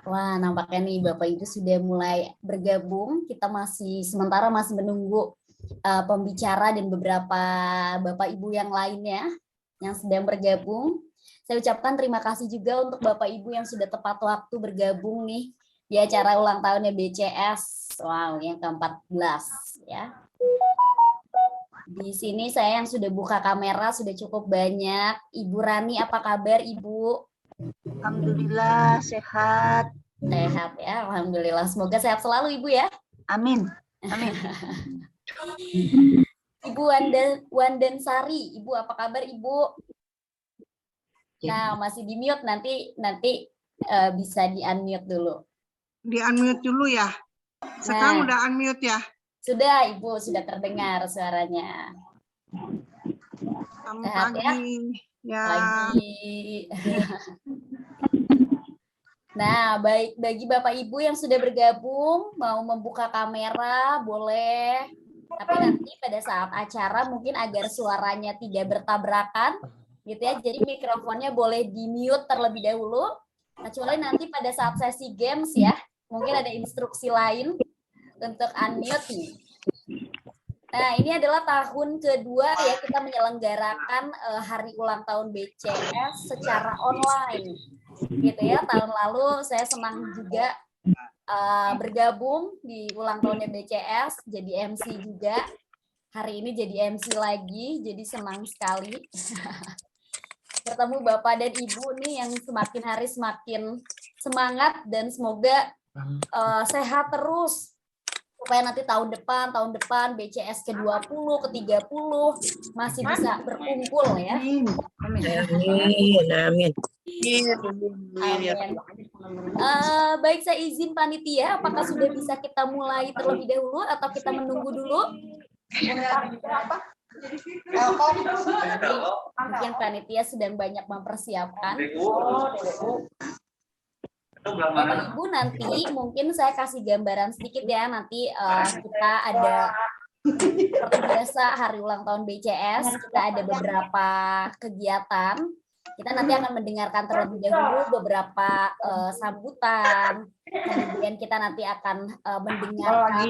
Wah, nampaknya nih Bapak Ibu sudah mulai bergabung. Kita sementara masih menunggu pembicara dan beberapa Bapak Ibu yang lainnya yang sedang bergabung. Saya ucapkan terima kasih juga untuk Bapak Ibu yang sudah tepat waktu bergabung nih di acara ulang tahunnya BCS. Wow, yang ke-14 ya. Di sini saya yang sudah buka kamera sudah cukup banyak. Ibu Rani, apa kabar Ibu? Alhamdulillah sehat. Sehat ya, alhamdulillah. Semoga sehat selalu Ibu ya. Amin. Amin. Ibu Wandan Sari, Ibu apa kabar Ibu? Nah, masih di mute, nanti bisa di unmute dulu. Di unmute dulu ya. Sekarang udah unmute ya. Sudah Ibu, sudah terdengar suaranya. Selamat Sehat pagi. Ya. Pagi. Nah, baik bagi Bapak Ibu yang sudah bergabung, mau membuka kamera, boleh. Tapi nanti pada saat acara mungkin agar suaranya tidak bertabrakan, gitu ya. Jadi mikrofonnya boleh di-mute terlebih dahulu. Kecuali nanti pada saat sesi games ya, mungkin ada instruksi lain untuk unmute nih. Nah, ini adalah tahun kedua ya kita menyelenggarakan hari ulang tahun BCS secara online. Gitu ya, tahun lalu saya senang juga bergabung di ulang tahunnya BCS, jadi MC juga. Hari ini jadi MC lagi, jadi senang sekali. Bertemu Bapak dan Ibu nih yang semakin hari semakin semangat dan semoga sehat terus. Supaya nanti tahun depan BCS ke-20, ke-30 masih bisa berkumpul ya. Amin. Amin. Baik, saya izin panitia, apakah sudah bisa kita mulai terlebih dahulu atau kita menunggu dulu? Mungkin panitia sedang banyak mempersiapkan. Bapak Ibu, nanti mungkin saya kasih gambaran sedikit ya, nanti kita ada seperti biasa hari ulang tahun BCS, kita ada beberapa kegiatan. Kita nanti akan mendengarkan terlebih dahulu beberapa sambutan, kemudian kita nanti akan mendengarkan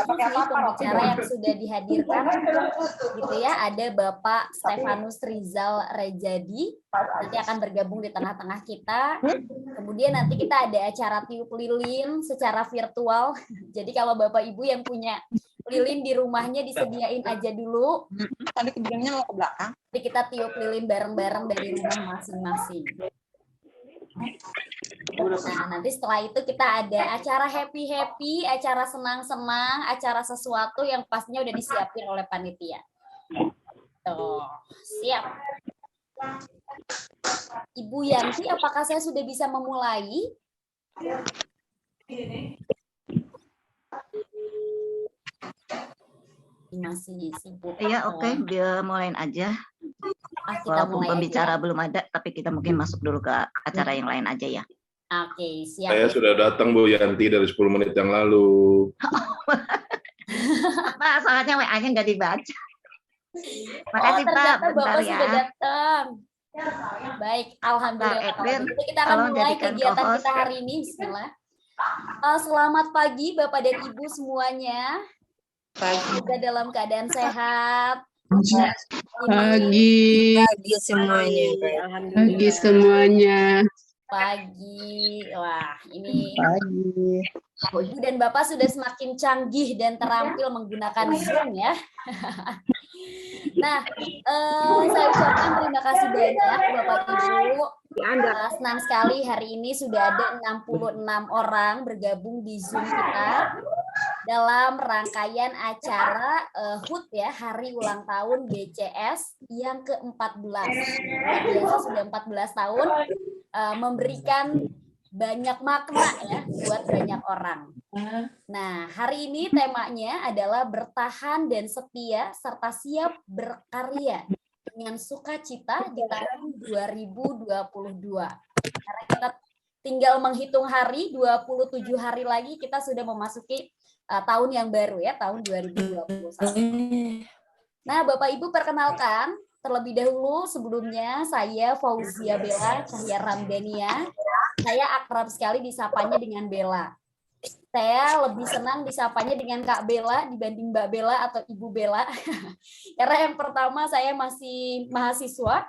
pembicara yang sudah dihadirkan, gitu ya. Ada Bapak Stefanus Rizal Rejadi, nanti akan bergabung di tengah-tengah kita. Kemudian nanti kita ada acara tiup lilin secara virtual. Jadi kalau Bapak Ibu yang punya lilin di rumahnya disediain aja dulu. Tadi kebilangnya mau ke belakang. Jadi kita tiup lilin bareng-bareng dari rumah masing-masing. Nah, nanti setelah itu kita ada acara happy-happy, acara senang-senang, acara sesuatu yang pastinya udah disiapin oleh panitia. Tuh, siap. Ibu Yanti, apakah saya sudah bisa memulai? Masih sibuk. Iya, oke, dia mulain aja. Walaupun pembicara belum ada, tapi kita mungkin masuk dulu ke acara yang lain aja ya. Oke, siap. Saya sudah datang Bu Yanti dari 10 menit yang lalu. Pak, soalnya WA-nya nggak dibaca. Makasih Pak, bentar ya. Sudah datang. Baik, alhamdulillah. Jadi kita akan mulai kegiatan kita hari ini. Bismillah. Selamat pagi Bapak dan Ibu semuanya. Semoga dalam keadaan sehat. Pagi semuanya. Pagi semuanya. Pagi. Wah, ini pagi. Ibu dan Bapak sudah semakin canggih dan terampil menggunakan Zoom ya. Nah, saya ucapkan terima kasih banyak Bapak Ibu. Senang sekali hari ini sudah ada 66 orang bergabung di Zoom kita dalam rangkaian acara HUT ya, Hari Ulang Tahun BCS yang ke-14. Biasa sudah 14 tahun memberikan banyak makna ya buat banyak orang. Nah, hari ini temanya adalah bertahan dan setia serta siap berkarya dengan sukacita di tahun 2022. Karena kita tinggal menghitung hari, 27 hari lagi kita sudah memasuki tahun yang baru ya, tahun 2021. Nah, Bapak Ibu perkenalkan terlebih dahulu sebelumnya saya Fauzia Bella Cahya Ramdhania. saya akrab sekali disapanya dengan Bella. Saya lebih senang disapanya dengan Kak Bella dibanding Mbak Bella atau Ibu Bella. Karena yang pertama saya masih mahasiswa.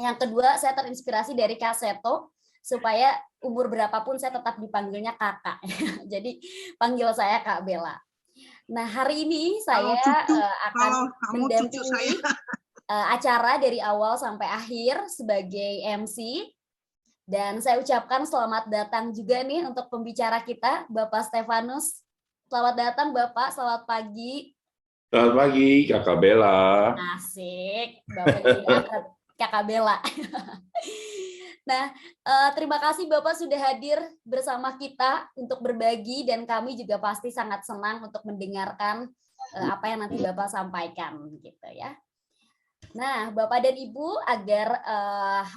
Yang kedua saya terinspirasi dari Kak Seto, supaya umur berapapun saya tetap dipanggilnya kakak. Jadi panggil saya Kak Bella. Nah, hari ini saya akan mendampingi acara dari awal sampai akhir sebagai MC. Dan saya ucapkan selamat datang juga nih untuk pembicara kita, Bapak Stefanus. Selamat datang Bapak, selamat pagi. Selamat pagi, Kakak Bella. Asik, Bapak juga Kakak Bella. Nah, terima kasih Bapak sudah hadir bersama kita untuk berbagi, dan kami juga pasti sangat senang untuk mendengarkan apa yang nanti Bapak sampaikan, gitu ya. Nah, Bapak dan Ibu, agar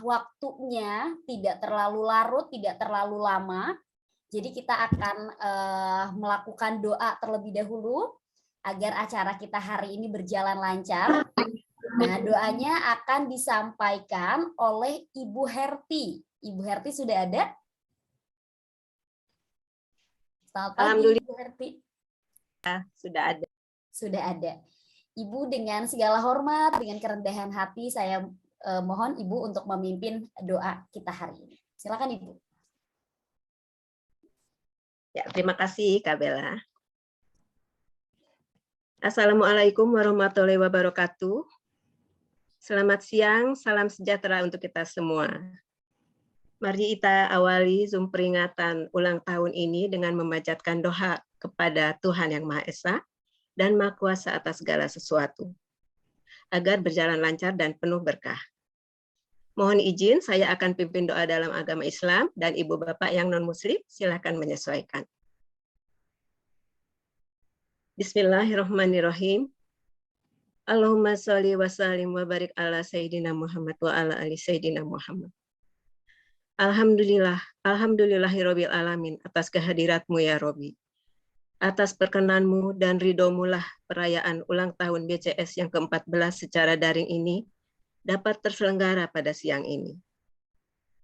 waktunya tidak terlalu larut, tidak terlalu lama, jadi kita akan melakukan doa terlebih dahulu agar acara kita hari ini berjalan lancar. Nah, doanya akan disampaikan oleh Ibu Herti. Ibu Herti sudah ada? Selamat pagi, Ibu Herti. Sudah ada. Sudah ada. Ibu, dengan segala hormat, dengan kerendahan hati, saya mohon Ibu untuk memimpin doa kita hari ini. Silakan Ibu. Ya, terima kasih Kak Bella. Assalamualaikum warahmatullahi wabarakatuh. Selamat siang, salam sejahtera untuk kita semua. Mari kita awali Zoom peringatan ulang tahun ini dengan memanjatkan doa kepada Tuhan Yang Maha Esa dan Maha Kuasa atas segala sesuatu, agar berjalan lancar dan penuh berkah. Mohon izin, saya akan pimpin doa dalam agama Islam, dan Ibu Bapak yang non-Muslim, silakan menyesuaikan. Bismillahirrahmanirrahim. Allahumma sholli wa sallim wa barik ala Sayyidina Muhammad wa ala ali Sayyidina Muhammad. Alhamdulillahirabbil alamin, atas kehadiratmu ya Robbi. Atas perkenanmu dan ridhomu-lah perayaan ulang tahun BCS yang ke-14 secara daring ini dapat terselenggara pada siang ini.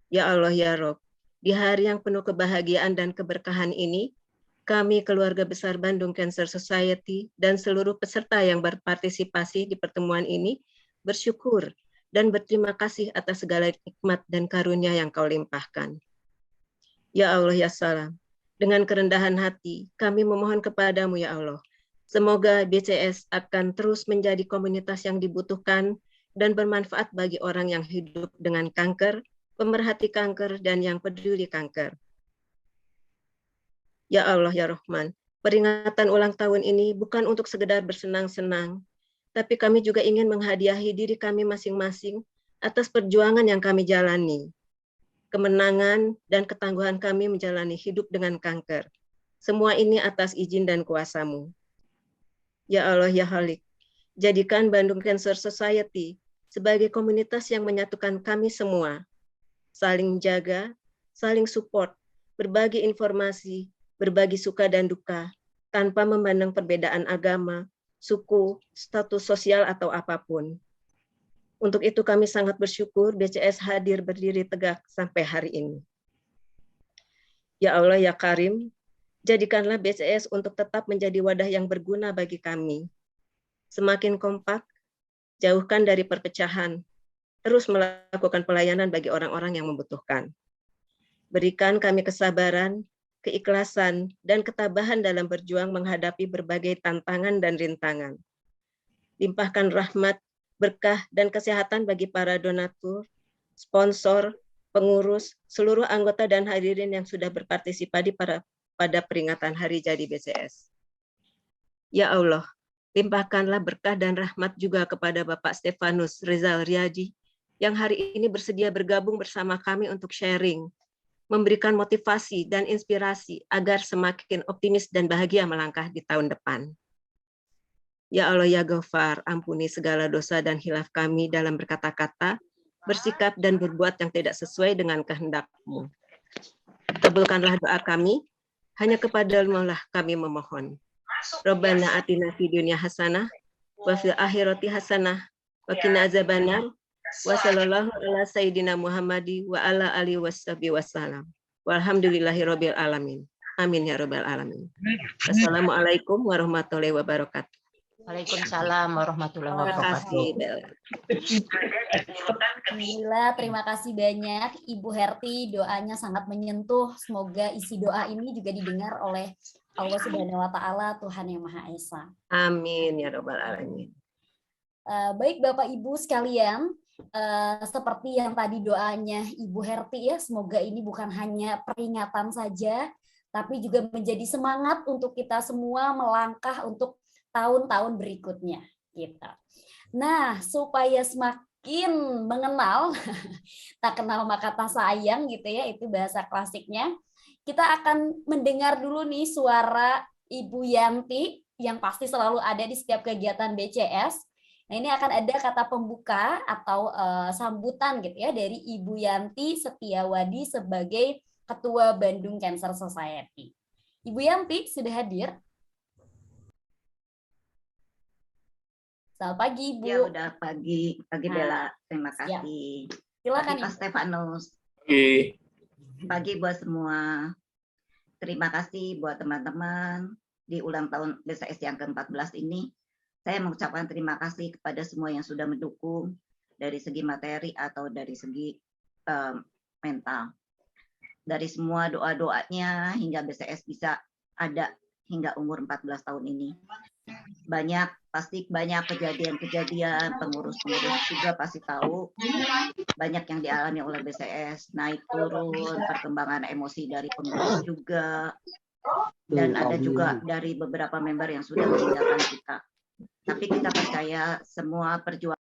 Ya Allah ya Rob, di hari yang penuh kebahagiaan dan keberkahan ini, kami keluarga besar Bandung Cancer Society dan seluruh peserta yang berpartisipasi di pertemuan ini bersyukur dan berterima kasih atas segala nikmat dan karunia yang Kau limpahkan. Ya Allah ya Salam, dengan kerendahan hati, kami memohon kepadamu ya Allah. Semoga BCS akan terus menjadi komunitas yang dibutuhkan dan bermanfaat bagi orang yang hidup dengan kanker, pemerhati kanker, dan yang peduli kanker. Ya Allah ya Rahman, peringatan ulang tahun ini bukan untuk sekedar bersenang-senang, tapi kami juga ingin menghadiahi diri kami masing-masing atas perjuangan yang kami jalani. Kemenangan dan ketangguhan kami menjalani hidup dengan kanker. Semua ini atas izin dan kuasa-Mu. Ya Allah ya Khalik, jadikan Bandung Cancer Society sebagai komunitas yang menyatukan kami semua. Saling jaga, saling support, berbagi informasi, berbagi suka dan duka, tanpa memandang perbedaan agama, suku, status sosial, atau apapun. Untuk itu kami sangat bersyukur BCS hadir berdiri tegak sampai hari ini. Ya Allah ya Karim, jadikanlah BCS untuk tetap menjadi wadah yang berguna bagi kami. Semakin kompak, jauhkan dari perpecahan, terus melakukan pelayanan bagi orang-orang yang membutuhkan. Berikan kami kesabaran, keikhlasan, dan ketabahan dalam berjuang menghadapi berbagai tantangan dan rintangan. Limpahkan rahmat, berkah, dan kesehatan bagi para donatur, sponsor, pengurus, seluruh anggota dan hadirin yang sudah berpartisipasi pada peringatan Hari Jadi BCS. Ya Allah, limpahkanlah berkah dan rahmat juga kepada Bapak Stefanus Rizal Riyadi yang hari ini bersedia bergabung bersama kami untuk sharing, memberikan motivasi dan inspirasi agar semakin optimis dan bahagia melangkah di tahun depan. Ya Allah ya Ghafar, ampuni segala dosa dan hilaf kami dalam berkata-kata, bersikap dan berbuat yang tidak sesuai dengan kehendak-Mu. Kabulkanlah doa kami, hanya kepada-Mu lah kami memohon. Rabbana atina fid dunya hasanah wa fil akhirati hasanah wa qina azabannar wa sallallahu ala sayyidina Muhammadi wa ala alihi washabihi wasallam. Walhamdulillahirabbil alamin. Amin ya rabbal alamin. Assalamualaikum warahmatullahi wabarakatuh. Waalaikumsalam warahmatullahi Terima kasih, wabarakatuh. Bella. Alhamdulillah, terima kasih banyak Ibu Herti, doanya sangat menyentuh. Semoga isi doa ini juga didengar oleh Allah Subhanahu wa taala, Tuhan yang Maha Esa. Amin ya rabbal alamin. Baik Bapak Ibu sekalian, seperti yang tadi doanya Ibu Herti ya, semoga ini bukan hanya peringatan saja, tapi juga menjadi semangat untuk kita semua melangkah untuk tahun-tahun berikutnya kita. Nah, supaya semakin mengenal, tak kenal maka tak sayang gitu ya, itu bahasa klasiknya. Kita akan mendengar dulu nih suara Ibu Yanti yang pasti selalu ada di setiap kegiatan BCS. Nah, ini akan ada kata pembuka atau sambutan gitu ya dari Ibu Yanti Setiawadi sebagai Ketua Bandung Cancer Society. Ibu Yanti sudah hadir? Selamat pagi, Ibu. Ya, udah pagi Bella. Terima kasih. Silakan, pagi Pak Stefanus. Pagi buat semua. Terima kasih buat teman-teman di ulang tahun BCS yang ke-14 ini. Saya mengucapkan terima kasih kepada semua yang sudah mendukung dari segi materi atau dari segi mental. Dari semua doa-doanya hingga BCS bisa ada hingga umur 14 tahun ini. Pasti banyak kejadian-kejadian, pengurus-pengurus juga pasti tahu banyak yang dialami oleh BCS, naik turun, perkembangan emosi dari pengurus juga, dan ada juga dari beberapa member yang sudah meninggalkan kita. Tapi kita percaya semua perjuangan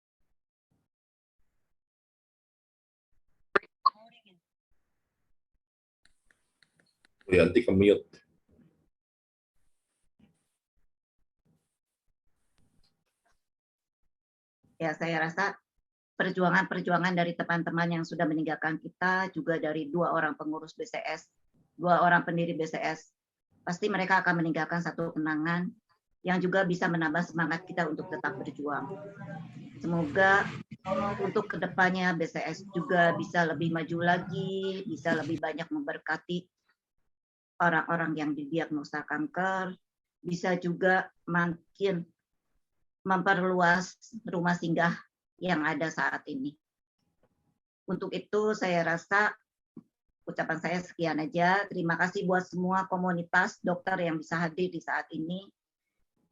Yanti ke-mute. ya saya rasa perjuangan-perjuangan dari teman-teman yang sudah meninggalkan kita, juga dari 2 orang pengurus BCS, 2 orang pendiri BCS, pasti mereka akan meninggalkan satu kenangan yang juga bisa menambah semangat kita untuk tetap berjuang. Semoga untuk kedepannya BCS juga bisa lebih maju lagi, bisa lebih banyak memberkati orang-orang yang didiagnosa kanker, bisa juga makin memperluas rumah singgah yang ada saat ini. Untuk itu saya rasa ucapan saya sekian aja. Terima kasih buat semua komunitas dokter yang bisa hadir di saat ini.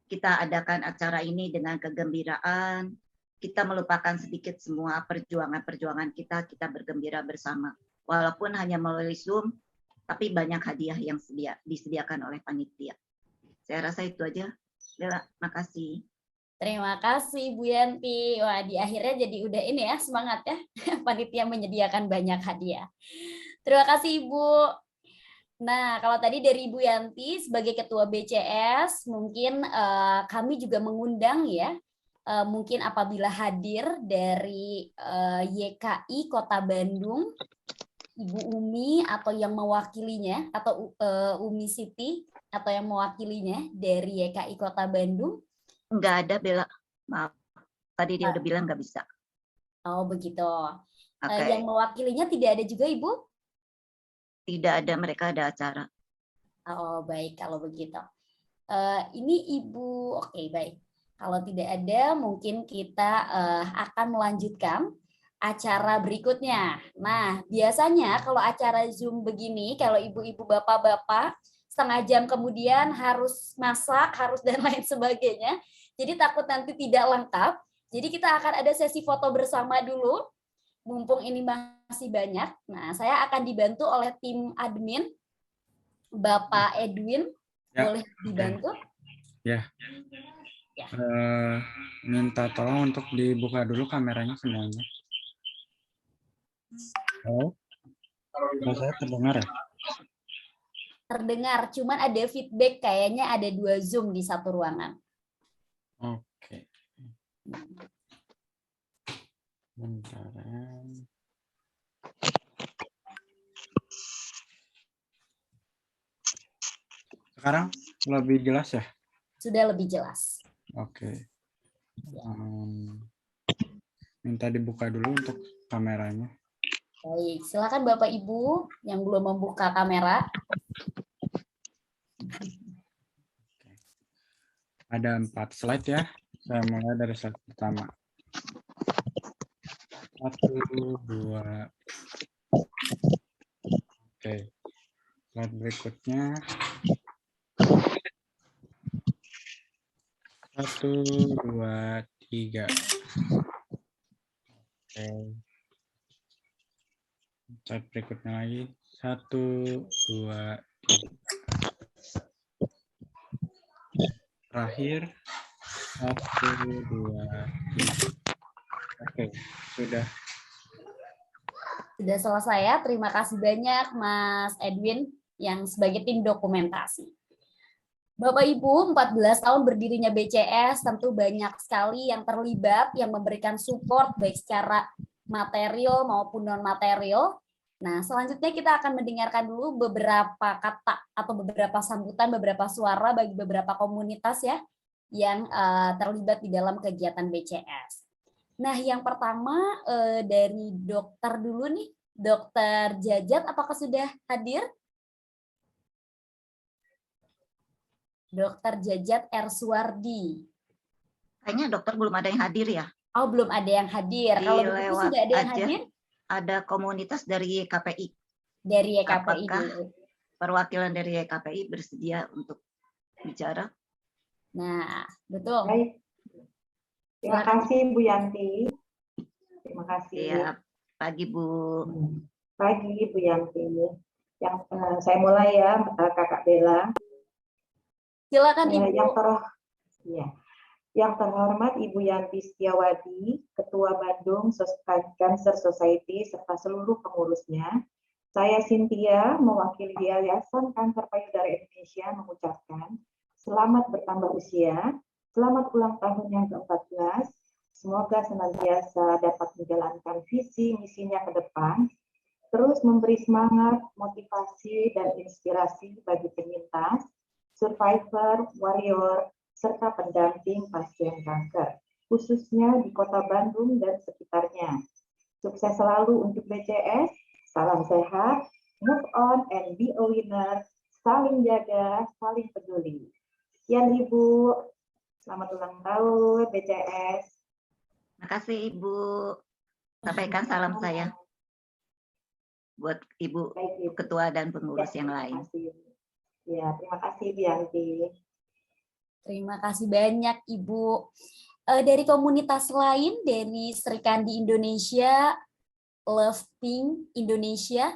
Kita adakan acara ini dengan kegembiraan. Kita melupakan sedikit semua perjuangan-perjuangan kita bergembira bersama. Walaupun hanya melalui Zoom, tapi banyak hadiah yang disediakan oleh panitia. Saya rasa itu aja. Bella, makasih. Terima kasih Bu Yanti. Wah, di akhirnya jadi udah ini ya semangat ya. Panitia menyediakan banyak hadiah. Terima kasih Ibu. Nah, kalau tadi dari Ibu Yanti sebagai Ketua BCS, mungkin kami juga mengundang ya, mungkin apabila hadir dari YKI Kota Bandung, Ibu Umi atau yang mewakilinya, atau Umi Siti atau yang mewakilinya dari YKI Kota Bandung. Nggak ada, Bella. Maaf. Tadi dia udah bilang nggak bisa. Oh, begitu. Okay. Yang mewakilinya tidak ada juga, Ibu? Tidak ada, mereka ada acara. Oh, baik kalau begitu. Ini Ibu, oke, baik. Kalau tidak ada, mungkin kita akan melanjutkan acara berikutnya. Nah, biasanya kalau acara Zoom begini, kalau ibu-ibu, bapak-bapak, setengah jam kemudian harus masak, harus dan lain sebagainya. Jadi takut nanti tidak lengkap. Jadi kita akan ada sesi foto bersama dulu. Mumpung ini masih banyak. Nah, saya akan dibantu oleh tim admin. Bapak Edwin, ya, boleh dibantu? Ya. Ya. Minta tolong untuk dibuka dulu kameranya semuanya. Halo? Saya terdengar ya? Terdengar, cuman ada feedback kayaknya ada 2 Zoom di satu ruangan. Oke. Bentar. Sekarang lebih jelas ya? Sudah lebih jelas. Oke. Minta dibuka dulu untuk kameranya. Baik, silakan Bapak Ibu yang belum membuka kamera. Ada 4 slide ya. Saya mulai dari slide pertama. 1, 2. Oke. Slide berikutnya. 1, 2, 3. Oke. Slide berikutnya lagi. 1, 2, 3. Terakhir. 1, 2, 3. Oke, sudah. Sudah selesai ya. Terima kasih banyak Mas Edwin yang sebagai tim dokumentasi. Bapak Ibu, 14 tahun berdirinya BCS, tentu banyak sekali yang terlibat, yang memberikan support baik secara material maupun non-material. Nah, selanjutnya kita akan mendengarkan dulu beberapa kata atau beberapa sambutan, beberapa suara bagi beberapa komunitas ya yang terlibat di dalam kegiatan BCS. Nah, yang pertama dari dokter dulu nih, Dokter Jajat, apakah sudah hadir? Dokter Jajat R. Suwardi. Kayaknya dokter belum ada yang hadir ya. Oh, belum ada yang hadir. Kalau begitu Dilewat sudah ada yang aja. hadir? Ada komunitas dari YKPI. Dari YKPI Apakah dulu. perwakilan dari YKPI bersedia untuk bicara? Nah, betul. Baik. Terima Silakan. kasih Bu Yanti. Terima kasih. Ya, pagi Bu. Pagi Bu Yanti. Yang saya mulai ya, Kakak Bella. Silakan Ibu. Yang terhormat Ibu Yanti Setiawadi, Ketua Bandung Cancer Society serta seluruh pengurusnya. Saya Cynthia mewakili Yayasan Kanker Payudara Indonesia mengucapkan selamat bertambah usia, selamat ulang tahun yang ke-14. Semoga senantiasa dapat menjalankan visi misinya ke depan, terus memberi semangat, motivasi, dan inspirasi bagi penyintas, survivor, warrior, serta pendamping pasien kanker, khususnya di Kota Bandung dan sekitarnya. Sukses selalu untuk BCS, salam sehat, move on and be a winner, saling jaga, saling peduli. Sekian Ibu, selamat ulang tahun BCS. Terima kasih Ibu. Sampaikan salam saya buat Ibu Baik, Ibu. Ketua dan pengurus yang Terima lain. kasih. Ya, terima kasih Bu Yanti. Terima kasih banyak Ibu. Dari komunitas lain, dari Sri Kandi Indonesia, Love Pink Indonesia,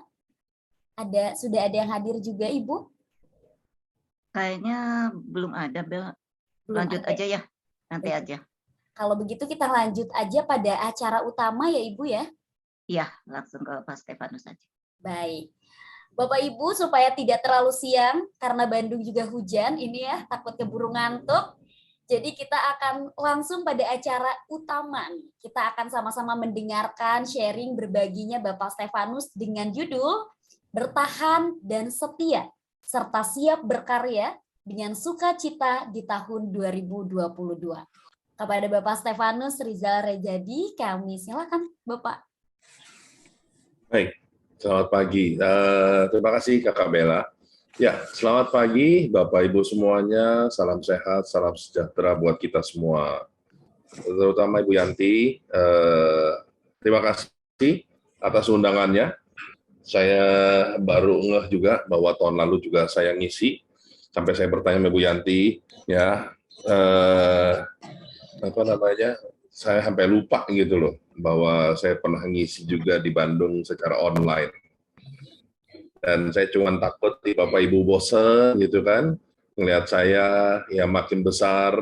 sudah ada yang hadir juga Ibu? Kayaknya belum ada, Bel. Belum Lanjut ada. aja ya, nanti aja. Kalau begitu kita lanjut aja pada acara utama ya Ibu ya? Iya, langsung ke Pak Stefanus aja. Baik. Bapak Ibu, supaya tidak terlalu siang, karena Bandung juga hujan, ini ya, takut keburu ngantuk. Jadi kita akan langsung pada acara utama. Kita akan sama-sama mendengarkan sharing berbaginya Bapak Stefanus dengan judul Bertahan dan Setia, serta siap berkarya dengan sukacita di tahun 2022. Kepada Bapak Stefanus Rizal Rejadi, kami silakan Bapak. Baik, selamat pagi. Terima kasih Kakak Bella. Ya, selamat pagi Bapak Ibu semuanya. Salam sehat, salam sejahtera buat kita semua. Terutama Ibu Yanti. Terima kasih atas undangannya. Saya baru ngeh juga bahwa tahun lalu juga saya ngisi. Sampai saya bertanya sama Ibu Yanti, ya saya sampai lupa gitu loh bahwa saya pernah ngisi juga di Bandung secara online. Dan saya cuma takut Bapak Ibu bosen gitu kan, ngelihat saya yang makin besar.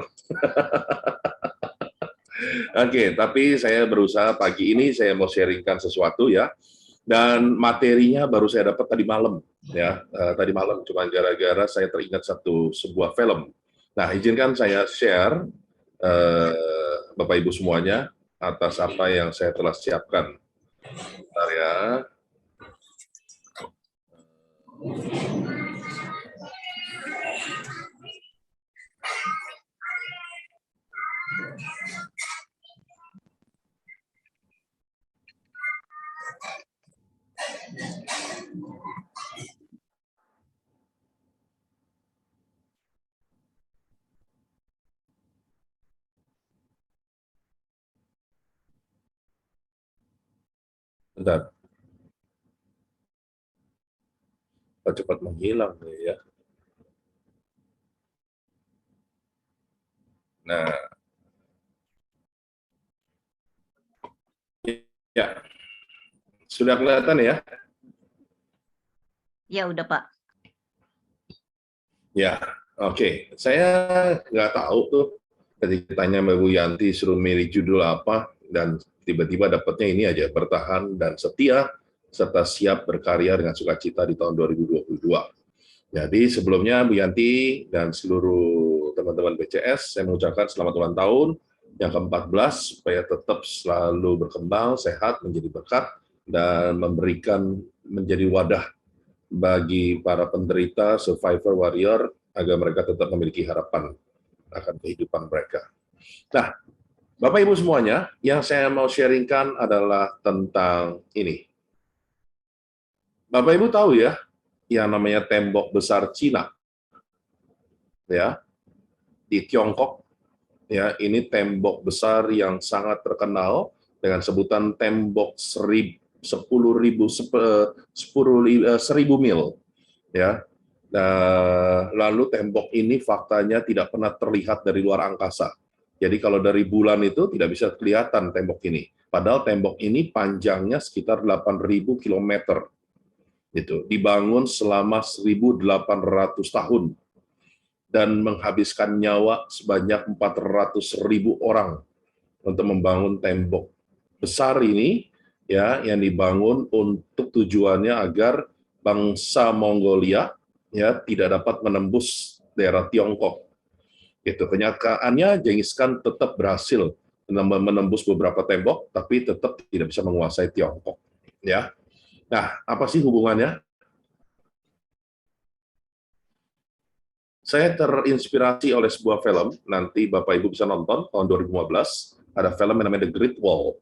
Oke, tapi saya berusaha pagi ini saya mau sharingkan sesuatu ya. Dan materinya baru saya dapat tadi malam ya. Tadi malam cuma gara-gara saya teringat sebuah film. Nah, izinkan saya share Bapak Ibu semuanya atas apa yang saya telah siapkan. Bentar ya. Bentar. Kok cepat menghilang nih ya. Nah, ya, sudah kelihatan ya? Ya udah Pak. Ya, oke. Saya nggak tahu tuh ketika tanya Mbak Bu Yanti suruh milih judul apa, dan tiba-tiba dapatnya ini aja, bertahan dan setia, serta siap berkarya dengan sukacita di tahun 2022. Jadi sebelumnya Bu Yanti dan seluruh teman-teman BCS, saya mengucapkan selamat ulang tahun yang ke-14, supaya tetap selalu berkembang, sehat, menjadi berkat, dan memberikan menjadi wadah bagi para penderita, survivor, warrior, agar mereka tetap memiliki harapan akan kehidupan mereka. Nah, Bapak Ibu semuanya, yang saya mau sharingkan adalah tentang ini. Bapak Ibu tahu ya, yang namanya tembok besar Cina, ya, di Tiongkok, ya, ini tembok besar yang sangat terkenal dengan sebutan tembok 1000 mil, ya. Lalu tembok ini faktanya tidak pernah terlihat dari luar angkasa. Jadi kalau dari bulan itu tidak bisa kelihatan tembok ini. Padahal tembok ini panjangnya sekitar 8.000 km. Itu dibangun selama 1.800 tahun dan menghabiskan nyawa sebanyak 400.000 orang untuk membangun tembok besar ini, ya, yang dibangun untuk tujuannya agar bangsa Mongolia, ya, tidak dapat menembus daerah Tiongkok. Itu kenyataannya Genghis Khan tetap berhasil menembus beberapa tembok, tapi tetap tidak bisa menguasai Tiongkok. Ya, nah, apa sih hubungannya? Saya terinspirasi oleh sebuah film, nanti Bapak Ibu bisa nonton, tahun 2015, ada film yang namanya The Great Wall.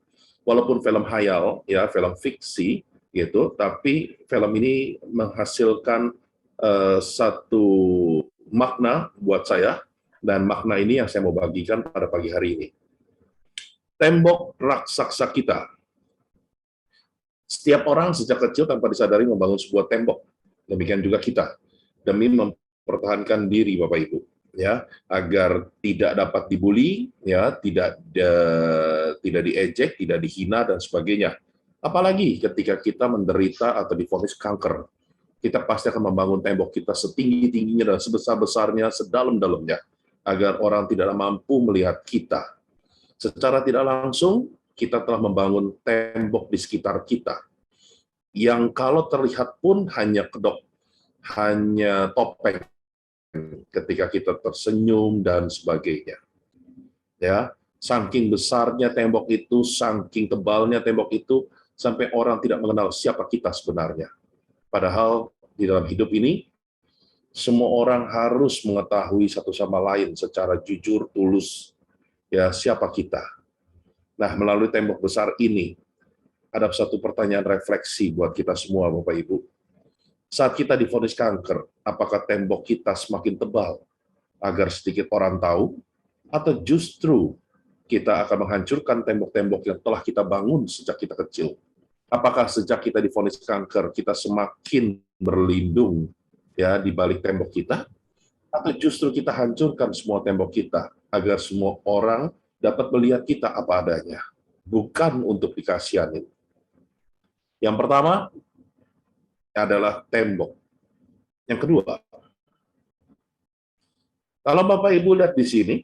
Walaupun film hayal, ya, film fiksi, gitu, tapi film ini menghasilkan satu makna buat saya, dan makna ini yang saya mau bagikan pada pagi hari ini. Tembok raksasa kita. Setiap orang sejak kecil tanpa disadari membangun sebuah tembok. Demikian juga kita, demi mempertahankan diri, Bapak Ibu, ya, agar tidak dapat dibully, ya, tidak diejek, tidak dihina dan sebagainya. Apalagi ketika kita menderita atau divonis kanker, kita pasti akan membangun tembok kita setinggi-tingginya dan sebesar-besarnya, sedalam-dalamnya, agar orang tidak mampu melihat kita. Secara tidak langsung, kita telah membangun tembok di sekitar kita, yang kalau terlihat pun hanya kedok, hanya topeng, ketika kita tersenyum dan sebagainya. Ya, saking besarnya tembok itu, saking tebalnya tembok itu, sampai orang tidak mengenal siapa kita sebenarnya. Padahal di dalam hidup ini, semua orang harus mengetahui satu sama lain secara jujur, tulus, ya, siapa kita. Nah, melalui tembok besar ini, ada satu pertanyaan refleksi buat kita semua, Bapak Ibu. Saat kita divonis kanker, apakah tembok kita semakin tebal agar sedikit orang tahu, atau justru kita akan menghancurkan tembok-tembok yang telah kita bangun sejak kita kecil? Apakah sejak kita divonis kanker, kita semakin berlindung, ya, di balik tembok kita, atau justru kita hancurkan semua tembok kita agar semua orang dapat melihat kita apa adanya, bukan untuk dikasihanin? Yang pertama adalah tembok. Yang kedua, kalau Bapak Ibu lihat di sini,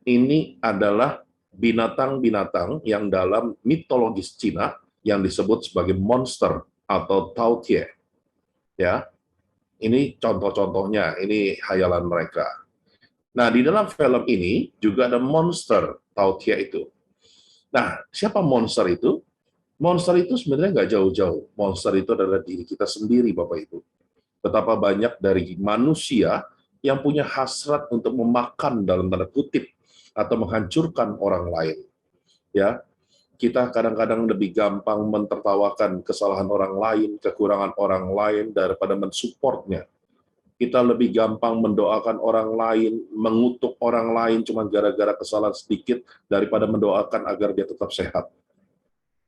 ini adalah binatang-binatang yang dalam mitologis Cina yang disebut sebagai monster atau Taotie. Ya, ini contoh-contohnya, ini hayalan mereka. Nah, di dalam film ini juga ada monster Taotie itu. Nah, siapa monster itu? Monster itu sebenarnya nggak jauh-jauh. Monster itu adalah diri kita sendiri, Bapak Ibu. Betapa banyak dari manusia yang punya hasrat untuk memakan dalam tanda kutip atau menghancurkan orang lain. Ya, kita kadang-kadang lebih gampang mentertawakan kesalahan orang lain, kekurangan orang lain daripada mensupportnya. Kita lebih gampang mendoakan orang lain, mengutuk orang lain cuma gara-gara kesalahan sedikit daripada mendoakan agar dia tetap sehat.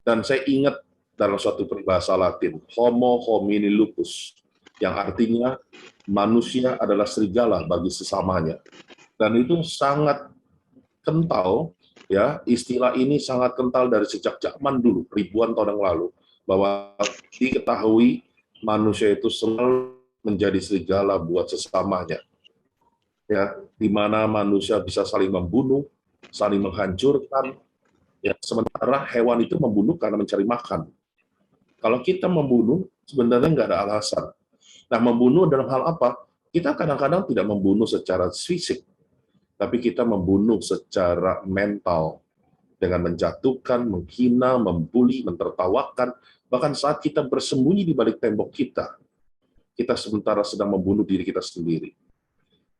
Dan saya ingat dalam suatu peribahasa Latin, Homo homini lupus, yang artinya manusia adalah serigala bagi sesamanya. Dan itu sangat kental, ya, istilah ini sangat kental dari sejak zaman dulu, ribuan tahun yang lalu, bahwa diketahui manusia itu selalu menjadi serigala buat sesamanya. Ya, di mana manusia bisa saling membunuh, saling menghancurkan, ya, sementara hewan itu membunuh karena mencari makan. Kalau kita membunuh, sebenarnya nggak ada alasan. Nah, membunuh dalam hal apa? Kita kadang-kadang tidak membunuh secara fisik, tapi kita membunuh secara mental, dengan menjatuhkan, menghina, membuli, mentertawakan, bahkan saat kita bersembunyi di balik tembok kita sementara sedang membunuh diri kita sendiri.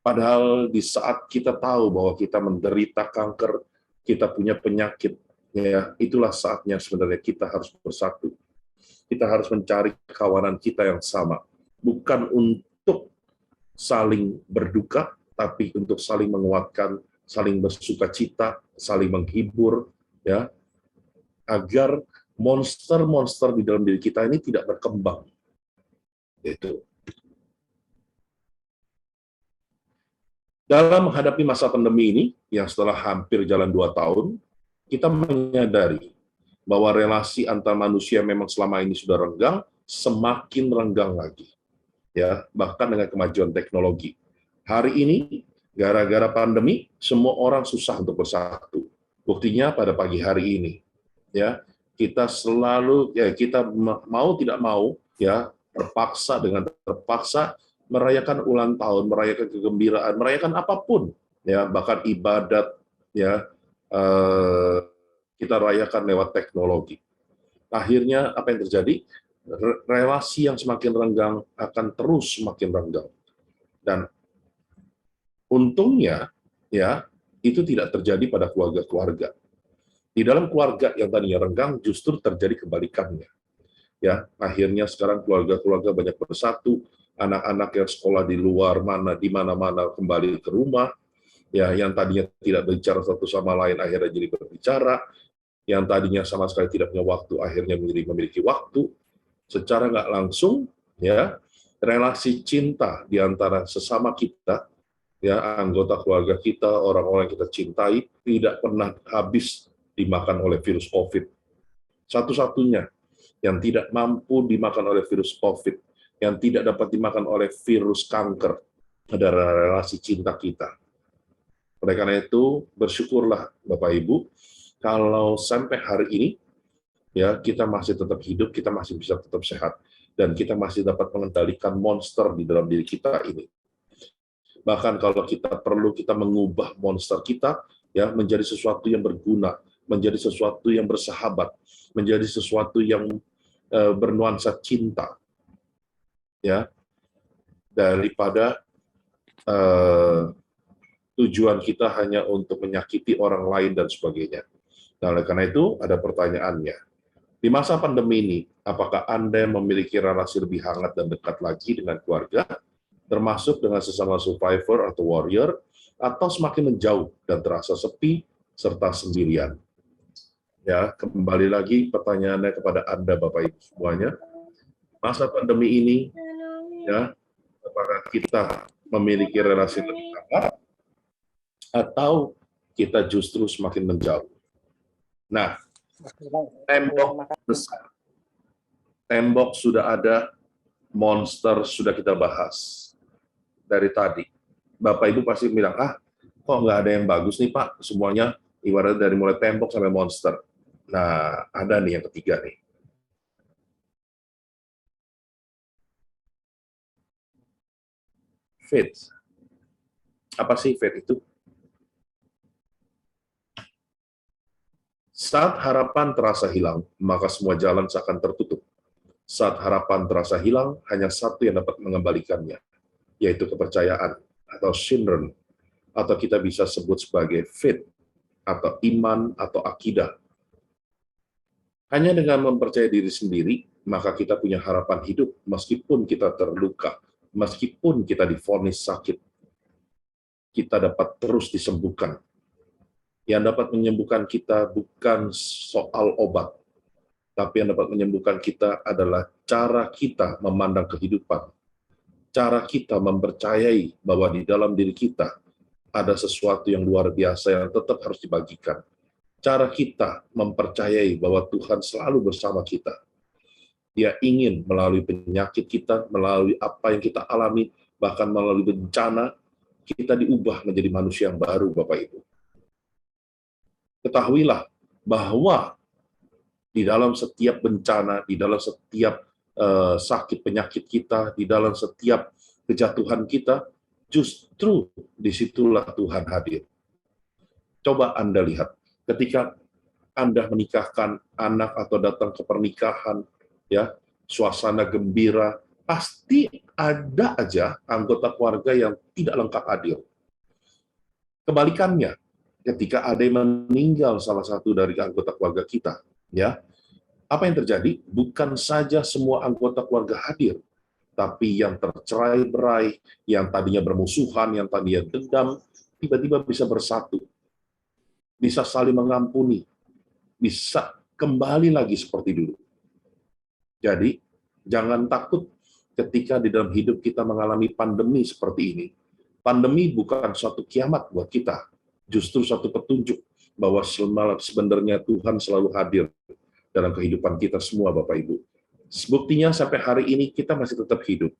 Padahal di saat kita tahu bahwa kita menderita kanker, kita punya penyakit, ya, itulah saatnya sebenarnya kita harus bersatu. Kita harus mencari kawanan kita yang sama, bukan untuk saling berduka, tapi untuk saling menguatkan, saling bersukacita, saling menghibur, ya, agar monster-monster di dalam diri kita ini tidak berkembang. Itu. Dalam menghadapi masa pandemi ini, yang setelah hampir jalan 2 tahun, kita menyadari bahwa relasi antar manusia memang selama ini sudah renggang, semakin renggang lagi. Ya, bahkan dengan kemajuan teknologi. Hari ini, gara-gara pandemi, semua orang susah untuk bersatu. Buktinya pada pagi hari ini, ya, kita selalu, ya, kita mau tidak mau, ya, terpaksa merayakan ulang tahun, merayakan kegembiraan, merayakan apapun, ya, bahkan ibadat, ya, kita rayakan lewat teknologi. Akhirnya apa yang terjadi? Relasi yang semakin renggang akan terus semakin renggang. Dan untungnya, ya, itu tidak terjadi pada keluarga-keluarga. Di dalam keluarga yang tadinya renggang justru terjadi kebalikannya. Ya, akhirnya sekarang keluarga-keluarga banyak bersatu, anak-anak yang sekolah di luar di mana-mana kembali ke rumah, ya, yang tadinya tidak berbicara satu sama lain akhirnya jadi berbicara, yang tadinya sama sekali tidak punya waktu akhirnya memiliki waktu. Secara nggak langsung, ya, relasi cinta di antara sesama kita, ya, anggota keluarga kita, orang-orang yang kita cintai, tidak pernah habis dimakan oleh virus COVID. Satu-satunya yang tidak mampu dimakan oleh virus COVID, yang tidak dapat dimakan oleh virus kanker, adalah relasi cinta kita. Oleh karena itu, bersyukurlah Bapak Ibu, kalau sampai hari ini, ya, kita masih tetap hidup, kita masih bisa tetap sehat, dan kita masih dapat mengendalikan monster di dalam diri kita ini. Bahkan kalau kita perlu, kita mengubah monster kita, ya, menjadi sesuatu yang berguna, menjadi sesuatu yang bersahabat, menjadi sesuatu yang bernuansa cinta, ya, daripada tujuan kita hanya untuk menyakiti orang lain dan sebagainya. Nah, oleh karena itu ada pertanyaannya. Di masa pandemi ini, apakah Anda memiliki relasi lebih hangat dan dekat lagi dengan keluarga, termasuk dengan sesama survivor atau warrior, atau semakin menjauh dan terasa sepi serta sendirian? Ya, kembali lagi pertanyaannya kepada Anda, Bapak Ibu semuanya. Masa pandemi ini, ya, apakah kita memiliki relasi lebih hangat, atau kita justru semakin menjauh? Nah, tembok besar, tembok sudah ada, monster sudah kita bahas dari tadi. Bapak Ibu pasti bilang, kok nggak ada yang bagus nih Pak, semuanya ibaratnya dari mulai tembok sampai monster. Nah, ada nih yang ketiga nih. Faith. Apa sih faith itu? Saat harapan terasa hilang, maka semua jalan seakan tertutup. Saat harapan terasa hilang, hanya satu yang dapat mengembalikannya, yaitu kepercayaan atau shinren, atau kita bisa sebut sebagai faith, atau iman, atau akidah. Hanya dengan mempercayai diri sendiri, maka kita punya harapan hidup meskipun kita terluka, meskipun kita divonis sakit, kita dapat terus disembuhkan. Yang dapat menyembuhkan kita bukan soal obat, Tapi yang dapat menyembuhkan kita adalah cara kita memandang kehidupan. Cara kita mempercayai bahwa di dalam diri kita ada sesuatu yang luar biasa yang tetap harus dibagikan. Cara kita mempercayai bahwa Tuhan selalu bersama kita. Dia ingin melalui penyakit kita, melalui apa yang kita alami, bahkan melalui bencana, kita diubah menjadi manusia yang baru, Bapak Ibu. Ketahuilah bahwa di dalam setiap bencana, di dalam setiap sakit penyakit kita, di dalam setiap kejatuhan kita, justru disitulah Tuhan hadir. Coba Anda lihat, ketika Anda menikahkan anak atau datang ke pernikahan, ya, suasana gembira, pasti ada aja anggota keluarga yang tidak lengkap hadir. Kebalikannya, ketika ada yang meninggal salah satu dari anggota keluarga kita, ya, apa yang terjadi? Bukan saja semua anggota keluarga hadir, tapi yang tercerai-berai, yang tadinya bermusuhan, yang tadinya dendam, tiba-tiba bisa bersatu, bisa saling mengampuni, bisa kembali lagi seperti dulu. Jadi, jangan takut ketika di dalam hidup kita mengalami pandemi seperti ini. Pandemi bukan suatu kiamat buat kita, justru suatu petunjuk bahwa sebenarnya Tuhan selalu hadir dalam kehidupan kita semua, Bapak Ibu. Buktinya sampai hari ini kita masih tetap hidup.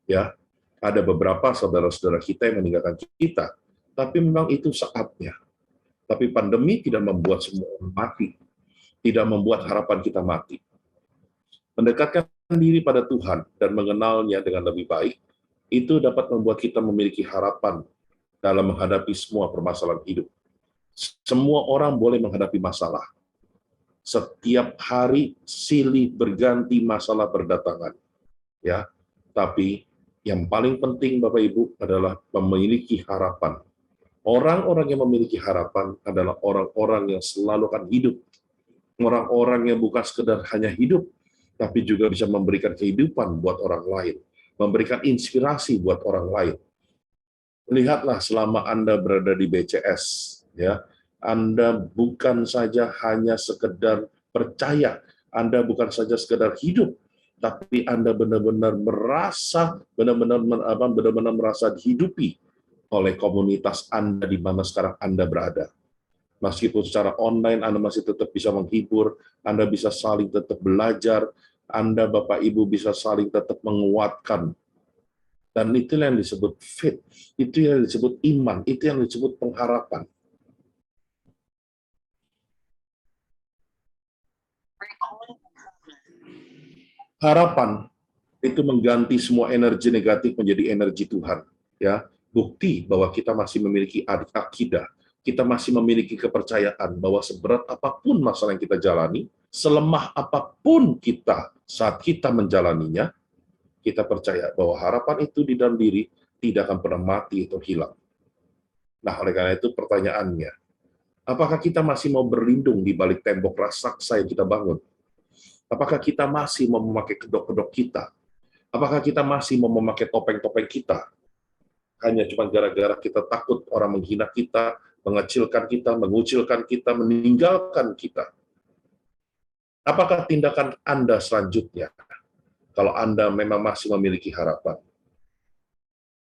Ya, ada beberapa saudara-saudara kita yang meninggalkan kita, tapi memang itu saatnya. Tapi pandemi tidak membuat semua orang mati, tidak membuat harapan kita mati. Mendekatkan diri pada Tuhan dan mengenalnya dengan lebih baik, itu dapat membuat kita memiliki harapan dalam menghadapi semua permasalahan hidup. Semua orang boleh menghadapi masalah. Setiap hari silih berganti masalah berdatangan. Ya, tapi yang paling penting Bapak Ibu adalah memiliki harapan. Orang-orang yang memiliki harapan adalah orang-orang yang selalu akan hidup. Orang-orang yang bukan sekedar hanya hidup, tapi juga bisa memberikan kehidupan buat orang lain, memberikan inspirasi buat orang lain. Lihatlah selama Anda berada di BCS, ya, Anda bukan saja hanya sekedar percaya, Anda bukan saja sekedar hidup, tapi Anda benar-benar merasa, benar-benar merasa dihidupi oleh komunitas Anda di mana sekarang Anda berada. Meskipun secara online Anda masih tetap bisa menghibur, Anda bisa saling tetap belajar, Anda Bapak Ibu bisa saling tetap menguatkan. Dan itu yang disebut faith, itu yang disebut iman, itu yang disebut pengharapan. Harapan itu mengganti semua energi negatif menjadi energi Tuhan. Ya, bukti bahwa kita masih memiliki akidah, kita masih memiliki kepercayaan bahwa seberat apapun masalah yang kita jalani, selemah apapun kita saat kita menjalaninya, kita percaya bahwa harapan itu di dalam diri tidak akan pernah mati atau hilang. Nah, oleh karena itu pertanyaannya, apakah kita masih mau berlindung di balik tembok raksasa yang kita bangun? Apakah kita masih mau memakai kedok-kedok kita? Apakah kita masih mau memakai topeng-topeng kita? Hanya cuma gara-gara kita takut orang menghina kita, mengecilkan kita, mengucilkan kita, meninggalkan kita. Apakah tindakan Anda selanjutnya kalau Anda memang masih memiliki harapan?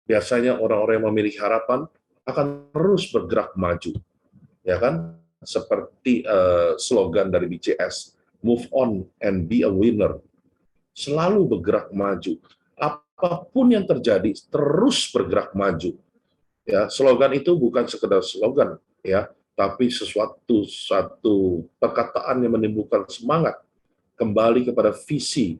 Biasanya orang-orang yang memiliki harapan akan terus bergerak maju. Ya kan? Seperti slogan dari BCS, move on and be a winner. Selalu bergerak maju. Apapun yang terjadi, terus bergerak maju. Ya, slogan itu bukan sekedar slogan, ya, tapi satu perkataan yang menimbulkan semangat kembali kepada visi.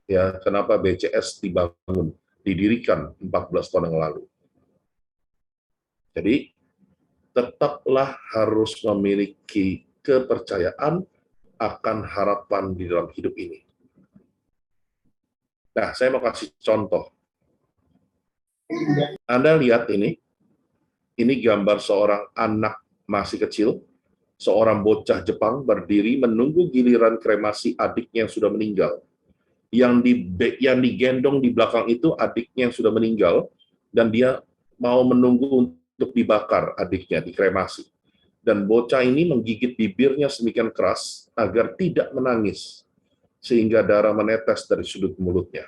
Ya, kenapa BCS dibangun, didirikan 14 tahun yang lalu. Jadi, tetaplah harus memiliki kepercayaan akan harapan di dalam hidup ini. Nah, saya mau kasih contoh. Anda lihat ini gambar seorang anak masih kecil, seorang bocah Jepang berdiri menunggu giliran kremasi adiknya yang sudah meninggal. Yang digendong di belakang itu adiknya yang sudah meninggal, dan dia mau menunggu untuk dibakar adiknya, dikremasi. Dan bocah ini menggigit bibirnya sedemikian keras agar tidak menangis, sehingga darah menetes dari sudut mulutnya.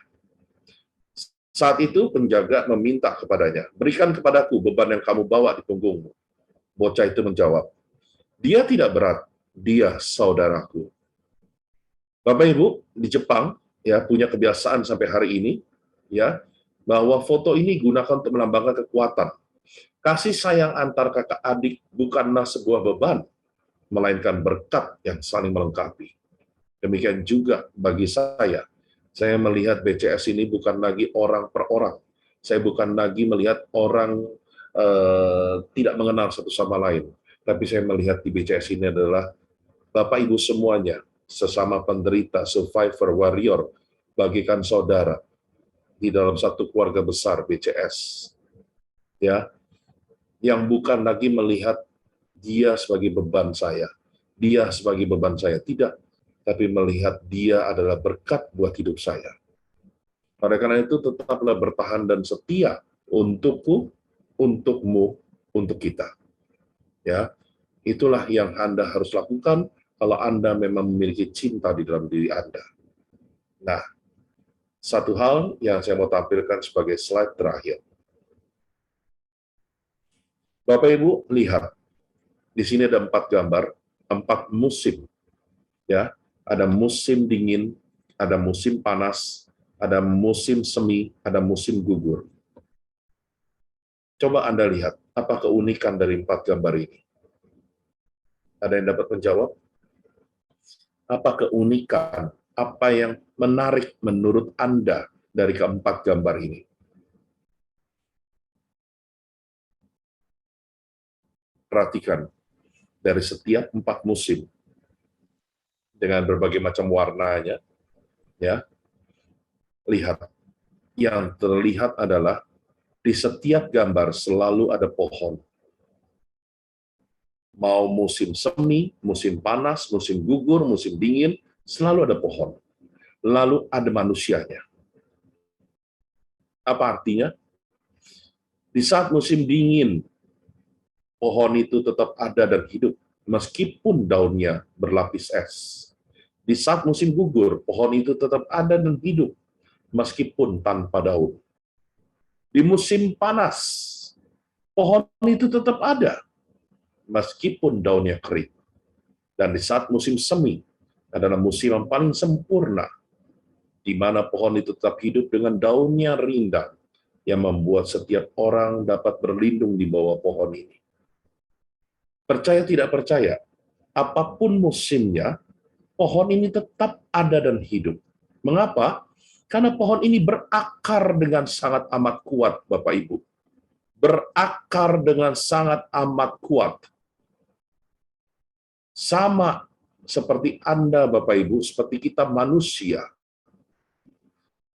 Saat itu penjaga meminta kepadanya, "Berikan kepadaku beban yang kamu bawa di punggungmu." Bocah itu menjawab, "Dia tidak berat, dia saudaraku." Bapak Ibu, di Jepang ya punya kebiasaan sampai hari ini ya bahwa foto ini gunakan untuk melambangkan kekuatan. Kasih sayang antar kakak adik bukanlah sebuah beban, melainkan berkat yang saling melengkapi. Demikian juga bagi saya melihat BCS ini bukan lagi orang per orang. Saya bukan lagi melihat orang tidak mengenal satu sama lain. Tapi saya melihat di BCS ini adalah Bapak Ibu semuanya, sesama penderita, survivor, warrior, bagikan saudara di dalam satu keluarga besar BCS. Ya, yang bukan lagi melihat dia sebagai beban saya, dia sebagai beban saya, tidak, tapi melihat dia adalah berkat buat hidup saya. Oleh karena itu, tetaplah bertahan dan setia untukku, untukmu, untuk kita. Ya, itulah yang Anda harus lakukan kalau Anda memang memiliki cinta di dalam diri Anda. Nah, satu hal yang saya mau tampilkan sebagai slide terakhir. Bapak Ibu lihat, di sini ada 4 gambar, 4 musim. Ya, ada musim dingin, ada musim panas, ada musim semi, ada musim gugur. Coba Anda lihat, apa keunikan dari 4 gambar ini? Ada yang dapat menjawab? Apa keunikan, apa yang menarik menurut Anda dari keempat gambar ini? Perhatikan, dari setiap 4 musim, dengan berbagai macam warnanya, ya, lihat, yang terlihat adalah di setiap gambar selalu ada pohon. Mau musim semi, musim panas, musim gugur, musim dingin, selalu ada pohon. Lalu ada manusianya. Apa artinya? Di saat musim dingin, pohon itu tetap ada dan hidup, meskipun daunnya berlapis es. Di saat musim gugur, pohon itu tetap ada dan hidup, meskipun tanpa daun. Di musim panas, pohon itu tetap ada, meskipun daunnya kering. Dan di saat musim semi, adalah musim yang paling sempurna, di mana pohon itu tetap hidup dengan daunnya rindang, yang membuat setiap orang dapat berlindung di bawah pohon ini. Percaya tidak percaya, apapun musimnya, pohon ini tetap ada dan hidup. Mengapa? Karena pohon ini berakar dengan sangat amat kuat, Bapak Ibu. Berakar dengan sangat amat kuat. Sama seperti Anda, Bapak Ibu, seperti kita manusia.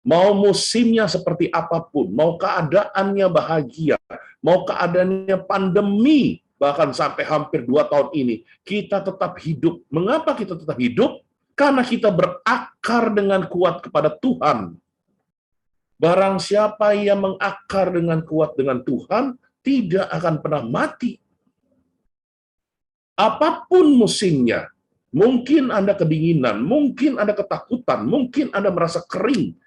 Mau musimnya seperti apapun, mau keadaannya bahagia, mau keadaannya pandemi, bahkan sampai hampir 2 tahun ini, kita tetap hidup. Mengapa kita tetap hidup? Karena kita berakar dengan kuat kepada Tuhan. Barang siapa yang mengakar dengan kuat dengan Tuhan, tidak akan pernah mati. Apapun musimnya, mungkin Anda kedinginan, mungkin Anda ketakutan, mungkin Anda merasa kering,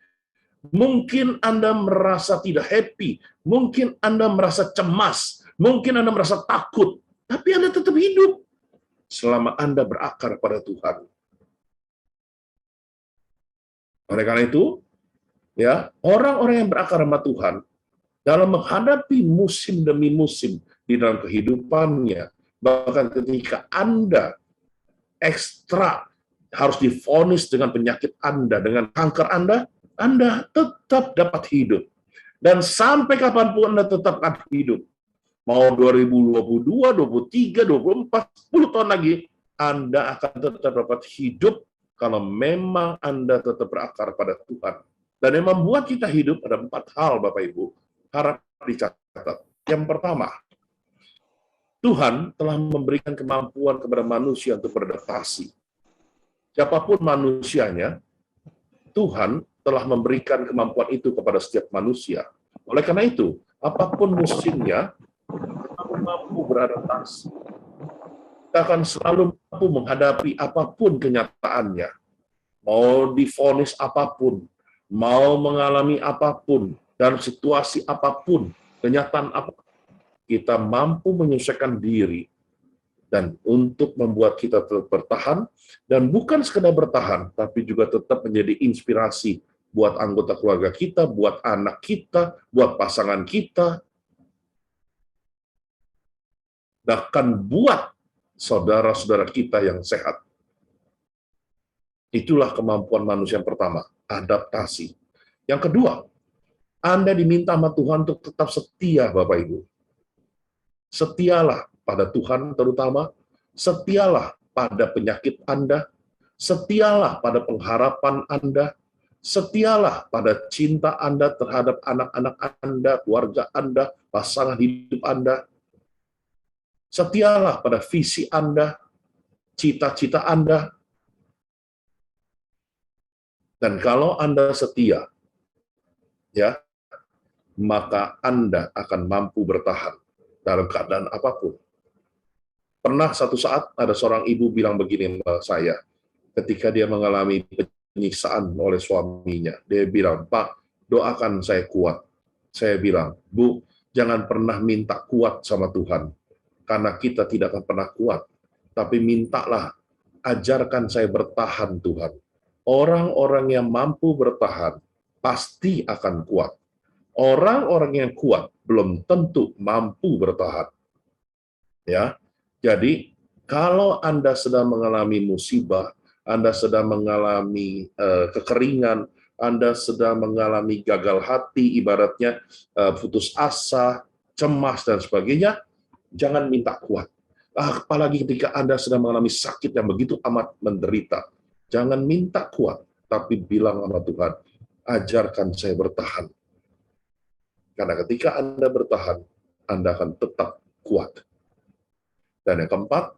mungkin Anda merasa tidak happy, mungkin Anda merasa cemas, mungkin Anda merasa takut, tapi Anda tetap hidup selama Anda berakar pada Tuhan. Oleh karena itu, ya, orang-orang yang berakar sama Tuhan dalam menghadapi musim demi musim di dalam kehidupannya, bahkan ketika Anda ekstra harus divonis dengan penyakit Anda, dengan kanker Anda tetap dapat hidup. Dan sampai kapanpun Anda tetap akan hidup. Mau 2022, 23, 24, 10 tahun lagi, Anda akan tetap dapat hidup kalau memang Anda tetap berakar pada Tuhan. Dan yang membuat kita hidup ada 4 hal, Bapak Ibu, harap dicatat. Yang pertama, Tuhan telah memberikan kemampuan kepada manusia untuk beradaptasi. Siapapun manusianya, Tuhan telah memberikan kemampuan itu kepada setiap manusia. Oleh karena itu, apapun musimnya, kamu mampu beradaptasi. Kita akan selalu mampu menghadapi apapun kenyataannya. Mau divonis apapun, mau mengalami apapun, dalam situasi apapun, kenyataan apapun, kita mampu menyesuaikan diri dan untuk membuat kita tetap bertahan, dan bukan sekedar bertahan, tapi juga tetap menjadi inspirasi buat anggota keluarga kita, buat anak kita, buat pasangan kita, bahkan buat saudara-saudara kita yang sehat. Itulah kemampuan manusia yang pertama, adaptasi. Yang kedua, Anda diminta sama Tuhan untuk tetap setia, Bapak Ibu. Setialah pada Tuhan terutama, setialah pada penyakit Anda, setialah pada pengharapan Anda, setialah pada cinta Anda terhadap anak-anak Anda, keluarga Anda, pasangan hidup Anda. Setialah pada visi Anda, cita-cita Anda. Dan kalau Anda setia, ya, maka Anda akan mampu bertahan dalam keadaan apapun. Pernah satu saat ada seorang ibu bilang begini kepada saya, ketika dia mengalami penyiksaan oleh suaminya. Dia bilang, "Pak, doakan saya kuat." Saya bilang, "Bu, jangan pernah minta kuat sama Tuhan, karena kita tidak akan pernah kuat. Tapi mintalah, ajarkan saya bertahan Tuhan. Orang-orang yang mampu bertahan, pasti akan kuat. Orang-orang yang kuat belum tentu mampu bertahan." Ya, jadi kalau Anda sedang mengalami musibah, Anda sedang mengalami kekeringan, Anda sedang mengalami gagal hati, ibaratnya putus asa, cemas dan sebagainya, jangan minta kuat. Apalagi ketika Anda sedang mengalami sakit yang begitu amat menderita, jangan minta kuat, tapi bilang sama Tuhan, ajarkan saya bertahan. Karena ketika Anda bertahan, Anda akan tetap kuat. Dan yang keempat,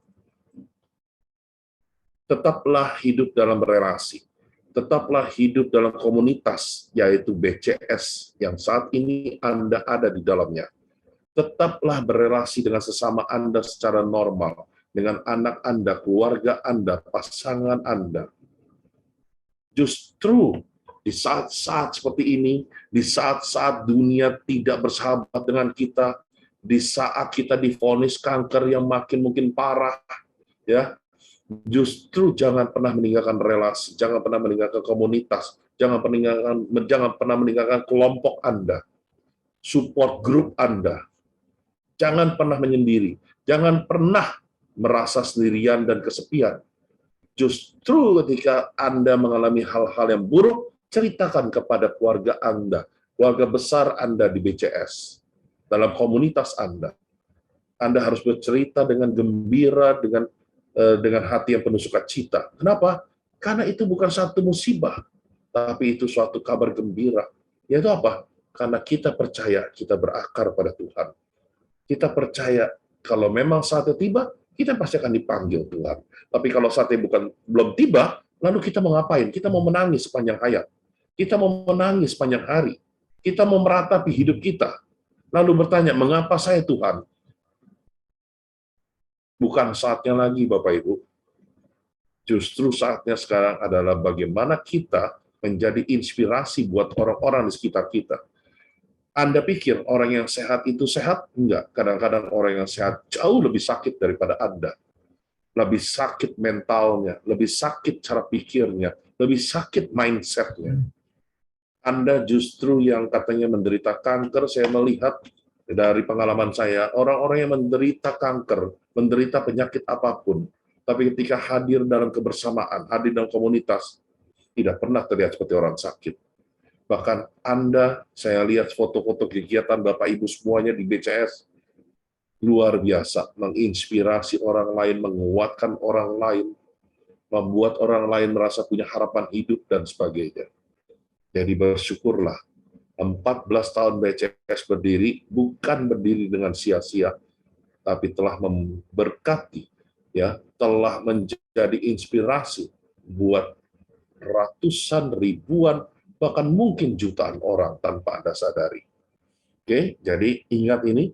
tetaplah hidup dalam relasi. Tetaplah hidup dalam komunitas, yaitu BCS, yang saat ini Anda ada di dalamnya. Tetaplah berelasi dengan sesama Anda secara normal, dengan anak Anda, keluarga Anda, pasangan Anda. Justru di saat-saat seperti ini, di saat-saat dunia tidak bersahabat dengan kita, di saat kita divonis kanker yang makin mungkin parah, ya, justru jangan pernah meninggalkan relasi, jangan pernah meninggalkan komunitas, jangan pernah meninggalkan kelompok Anda, support group Anda. Jangan pernah menyendiri, jangan pernah merasa sendirian dan kesepian. Justru ketika Anda mengalami hal-hal yang buruk, ceritakan kepada keluarga Anda, keluarga besar Anda di BCS, dalam komunitas Anda. Anda harus bercerita dengan gembira, dengan hati yang penuh sukacita. Kenapa? Karena itu bukan satu musibah, tapi itu suatu kabar gembira. Yaitu apa? Karena kita percaya kita berakar pada Tuhan. Kita percaya kalau memang saatnya tiba, kita pasti akan dipanggil Tuhan. Tapi kalau saatnya belum tiba, lalu kita mau ngapain? Kita mau menangis sepanjang hayat. Kita mau menangis sepanjang hari. Kita mau meratapi hidup kita. Lalu bertanya, mengapa saya Tuhan? Bukan saatnya lagi, Bapak Ibu. Justru saatnya sekarang adalah bagaimana kita menjadi inspirasi buat orang-orang di sekitar kita. Anda pikir orang yang sehat itu sehat? Enggak. Kadang-kadang orang yang sehat jauh lebih sakit daripada Anda. Lebih sakit mentalnya, lebih sakit cara pikirnya, lebih sakit mindset-nya. Anda justru yang katanya menderita kanker, saya melihat dari pengalaman saya, orang-orang yang menderita kanker, menderita penyakit apapun, tapi ketika hadir dalam kebersamaan, hadir dalam komunitas, tidak pernah terlihat seperti orang sakit. Bahkan Anda, saya lihat foto-foto kegiatan Bapak Ibu semuanya di BCS, luar biasa, menginspirasi orang lain, menguatkan orang lain, membuat orang lain merasa punya harapan hidup, dan sebagainya. Jadi bersyukurlah, 14 tahun BCS berdiri, bukan berdiri dengan sia-sia, tapi telah memberkati, ya, telah menjadi inspirasi buat ratusan, ribuan, bahkan mungkin jutaan orang tanpa Anda sadari. Oke, jadi ingat ini,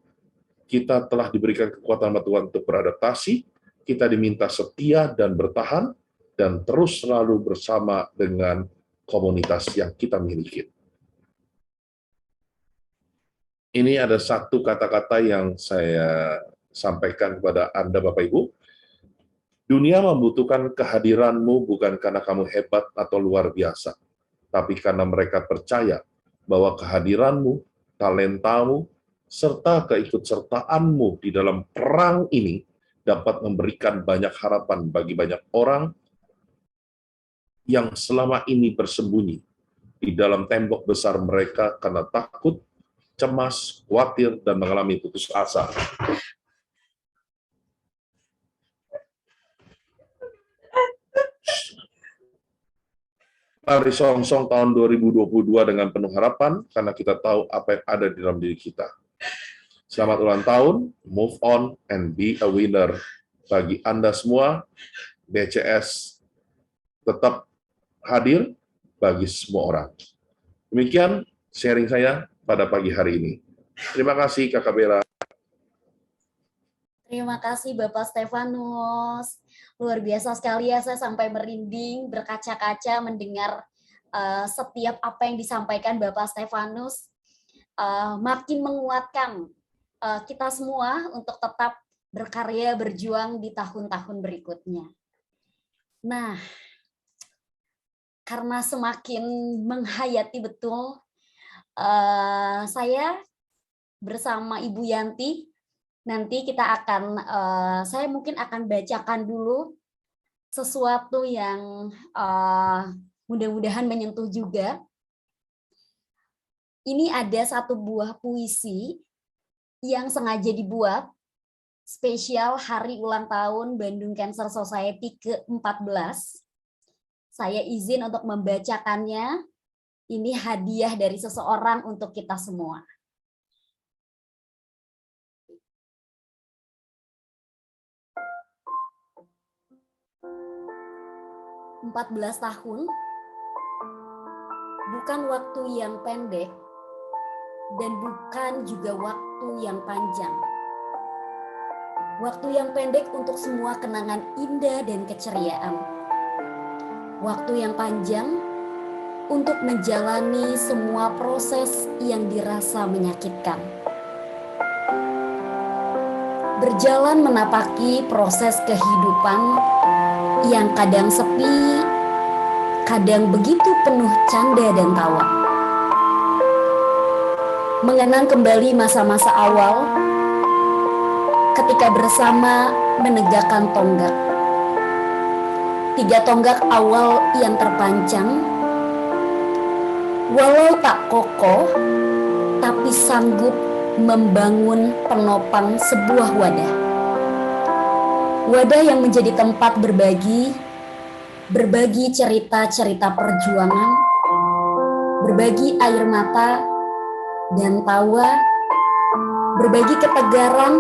kita telah diberikan kekuatan sama Tuhan untuk beradaptasi, kita diminta setia dan bertahan, dan terus selalu bersama dengan komunitas yang kita miliki. Ini ada satu kata-kata yang saya sampaikan kepada Anda, Bapak Ibu. Dunia membutuhkan kehadiranmu bukan karena kamu hebat atau luar biasa, tapi karena mereka percaya bahwa kehadiranmu, talentamu, serta keikutsertaanmu di dalam perang ini dapat memberikan banyak harapan bagi banyak orang yang selama ini bersembunyi di dalam tembok besar mereka karena takut, cemas, khawatir, dan mengalami putus asa. Mari song-song tahun 2022 dengan penuh harapan, karena kita tahu apa yang ada di dalam diri kita. Selamat ulang tahun, move on, and be a winner. Bagi Anda semua, BCS tetap hadir bagi semua orang. Demikian sharing saya pada pagi hari ini. Terima kasih, Kakak Bella. Terima kasih Bapak Stefanus. Luar biasa sekali ya, saya sampai merinding, berkaca-kaca mendengar setiap apa yang disampaikan Bapak Stefanus. Makin menguatkan kita semua untuk tetap berkarya, berjuang di tahun-tahun berikutnya. Nah, karena semakin menghayati betul, saya bersama Ibu Yanti, nanti kita akan, saya mungkin akan bacakan dulu sesuatu yang mudah-mudahan menyentuh juga. Ini ada satu buah puisi yang sengaja dibuat spesial hari ulang tahun Bandung Cancer Society ke-14. Saya izin untuk membacakannya. Ini hadiah dari seseorang untuk kita semua. 14 tahun bukan waktu yang pendek dan bukan juga waktu yang panjang. Waktu yang pendek untuk semua kenangan indah dan keceriaan. Waktu yang panjang untuk menjalani semua proses yang dirasa menyakitkan. Berjalan menapaki proses kehidupan yang kadang sepi, kadang begitu penuh canda dan tawa. Mengenang kembali masa-masa awal, ketika bersama menegakkan tonggak. 3 tonggak awal yang terpancang, walau tak kokoh, tapi sanggup membangun penopang sebuah wadah. Wadah yang menjadi tempat berbagi cerita-cerita perjuangan, berbagi air mata dan tawa, berbagi ketegaran,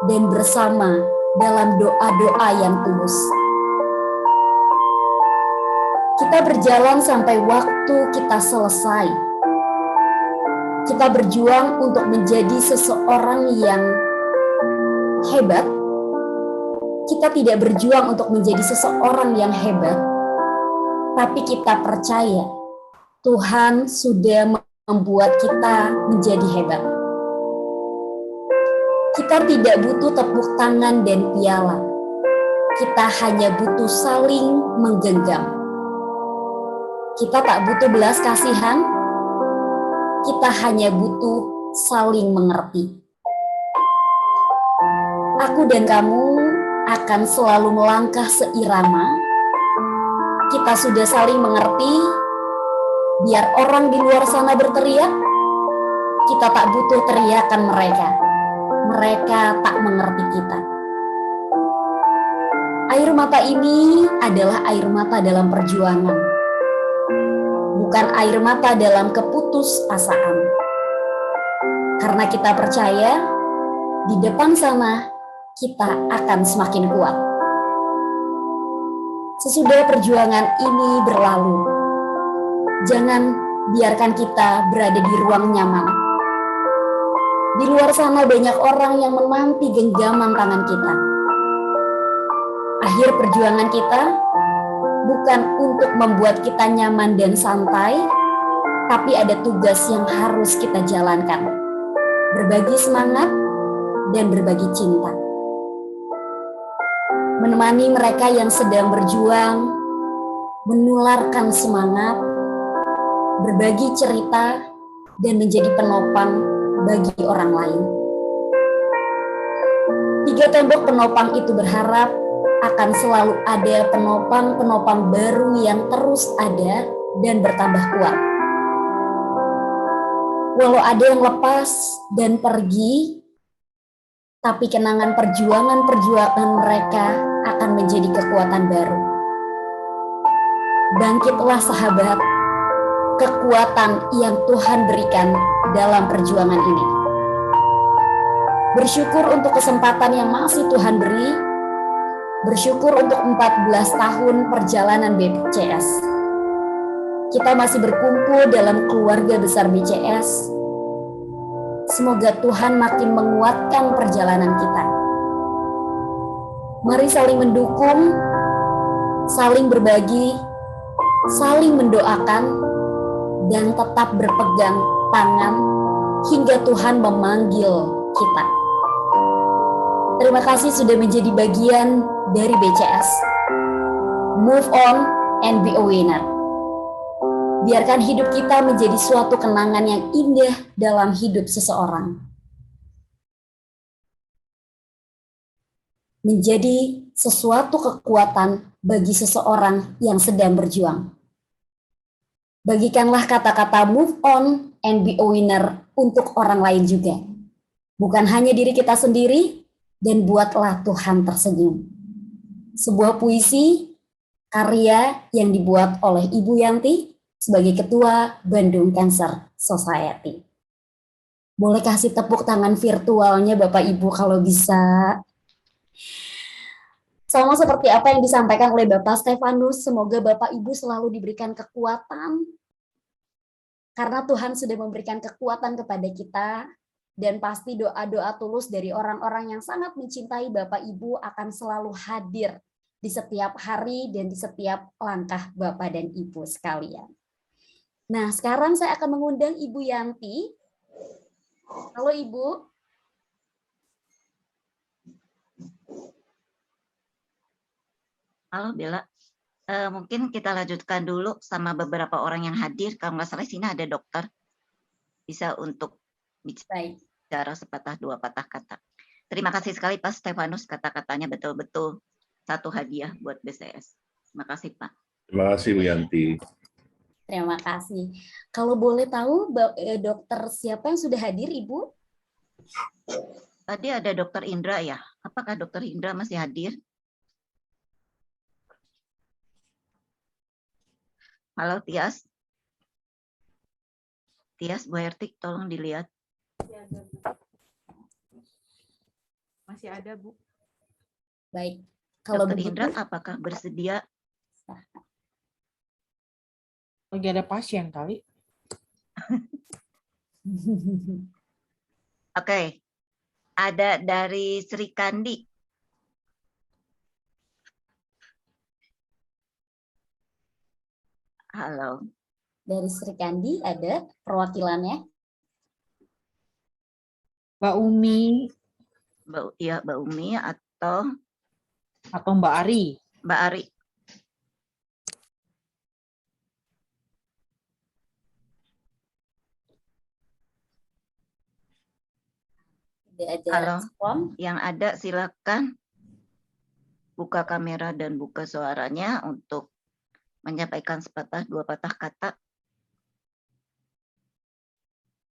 dan bersama dalam doa-doa yang tulus. Kita berjalan sampai waktu kita selesai. Kita berjuang untuk menjadi seseorang yang hebat. Kita tidak berjuang untuk menjadi seseorang yang hebat, tapi kita percaya Tuhan sudah membuat kita menjadi hebat. Kita tidak butuh tepuk tangan dan piala. Kita hanya butuh saling menggenggam. Kita tak butuh belas kasihan. Kita hanya butuh saling mengerti. Aku dan kamu akan selalu melangkah seirama. Kita sudah saling mengerti. Biar orang di luar sana berteriak, kita tak butuh teriakan mereka. Mereka tak mengerti kita. Air mata ini adalah air mata dalam perjuangan, bukan air mata dalam keputusasaan. Karena kita percaya di depan sana kita akan semakin kuat. Sesudah perjuangan ini berlalu, jangan biarkan kita berada di ruang nyaman. Di luar sana banyak orang yang menanti genggaman tangan kita. akhir perjuangan kita bukan untuk membuat kita nyaman dan santai, tapi ada tugas yang harus kita jalankan. Berbagi semangat dan berbagi cinta. Menemani mereka yang sedang berjuang, menularkan semangat, berbagi cerita, dan menjadi penopang bagi orang lain. 3 tembok penopang itu berharap akan selalu ada penopang-penopang baru yang terus ada dan bertambah kuat. Walau ada yang lepas dan pergi, tapi kenangan perjuangan mereka akan menjadi kekuatan baru. Bangkitlah sahabat, kekuatan yang Tuhan berikan dalam perjuangan ini. Bersyukur untuk kesempatan yang masih Tuhan beri, bersyukur untuk 14 tahun perjalanan BCS. Kita masih berkumpul dalam keluarga besar BCS. Semoga Tuhan makin menguatkan perjalanan kita. Mari saling mendukung, saling berbagi, saling mendoakan, dan tetap berpegang tangan hingga Tuhan memanggil kita. Terima kasih sudah menjadi bagian dari BCS. Move on and be a winner. Biarkan hidup kita menjadi suatu kenangan yang indah dalam hidup seseorang. Menjadi sesuatu kekuatan bagi seseorang yang sedang berjuang. Bagikanlah kata-kata move on and be a winner untuk orang lain juga. Bukan hanya diri kita sendiri, dan buatlah Tuhan tersenyum. Sebuah puisi, karya yang dibuat oleh Ibu Yanti sebagai Ketua Bandung Cancer Society. Boleh kasih tepuk tangan virtualnya Bapak Ibu kalau bisa. Sama seperti apa yang disampaikan oleh Bapak Stefanus, semoga Bapak Ibu selalu diberikan kekuatan, karena Tuhan sudah memberikan kekuatan kepada kita, dan pasti doa-doa tulus dari orang-orang yang sangat mencintai Bapak Ibu akan selalu hadir di setiap hari dan di setiap langkah Bapak dan Ibu sekalian. Nah, sekarang saya akan mengundang Ibu Yanti. Halo Ibu. Halo Bella. Mungkin kita lanjutkan dulu sama beberapa orang yang hadir. Kalau nggak salah sini ada dokter. Bisa untuk bicara sepatah dua patah kata. Terima kasih sekali Pak Stefanus, kata-katanya betul-betul satu hadiah buat BCS. Terima kasih Pak. Terima kasih Bu Yanti. Terima kasih. Kalau boleh tahu dokter siapa yang sudah hadir Ibu? Tadi ada dokter Indra ya. Apakah dokter Indra masih hadir? Halo Tias. Tias, Bu Hertik, tolong dilihat. Masih ada, Bu. Baik. Kalau Dokter begitu, Indra, apakah bersedia? Lagi ada pasien kali. Oke. Ada dari Sri Kandi. Halo. Dari Sri Kandi ada perwakilannya. Mbak Umi. Mbak Umi atau Mbak Ari. Mbak Ari. Ada Halo. respon. Yang ada silakan buka kamera dan buka suaranya untuk menyampaikan sepatah dua patah kata.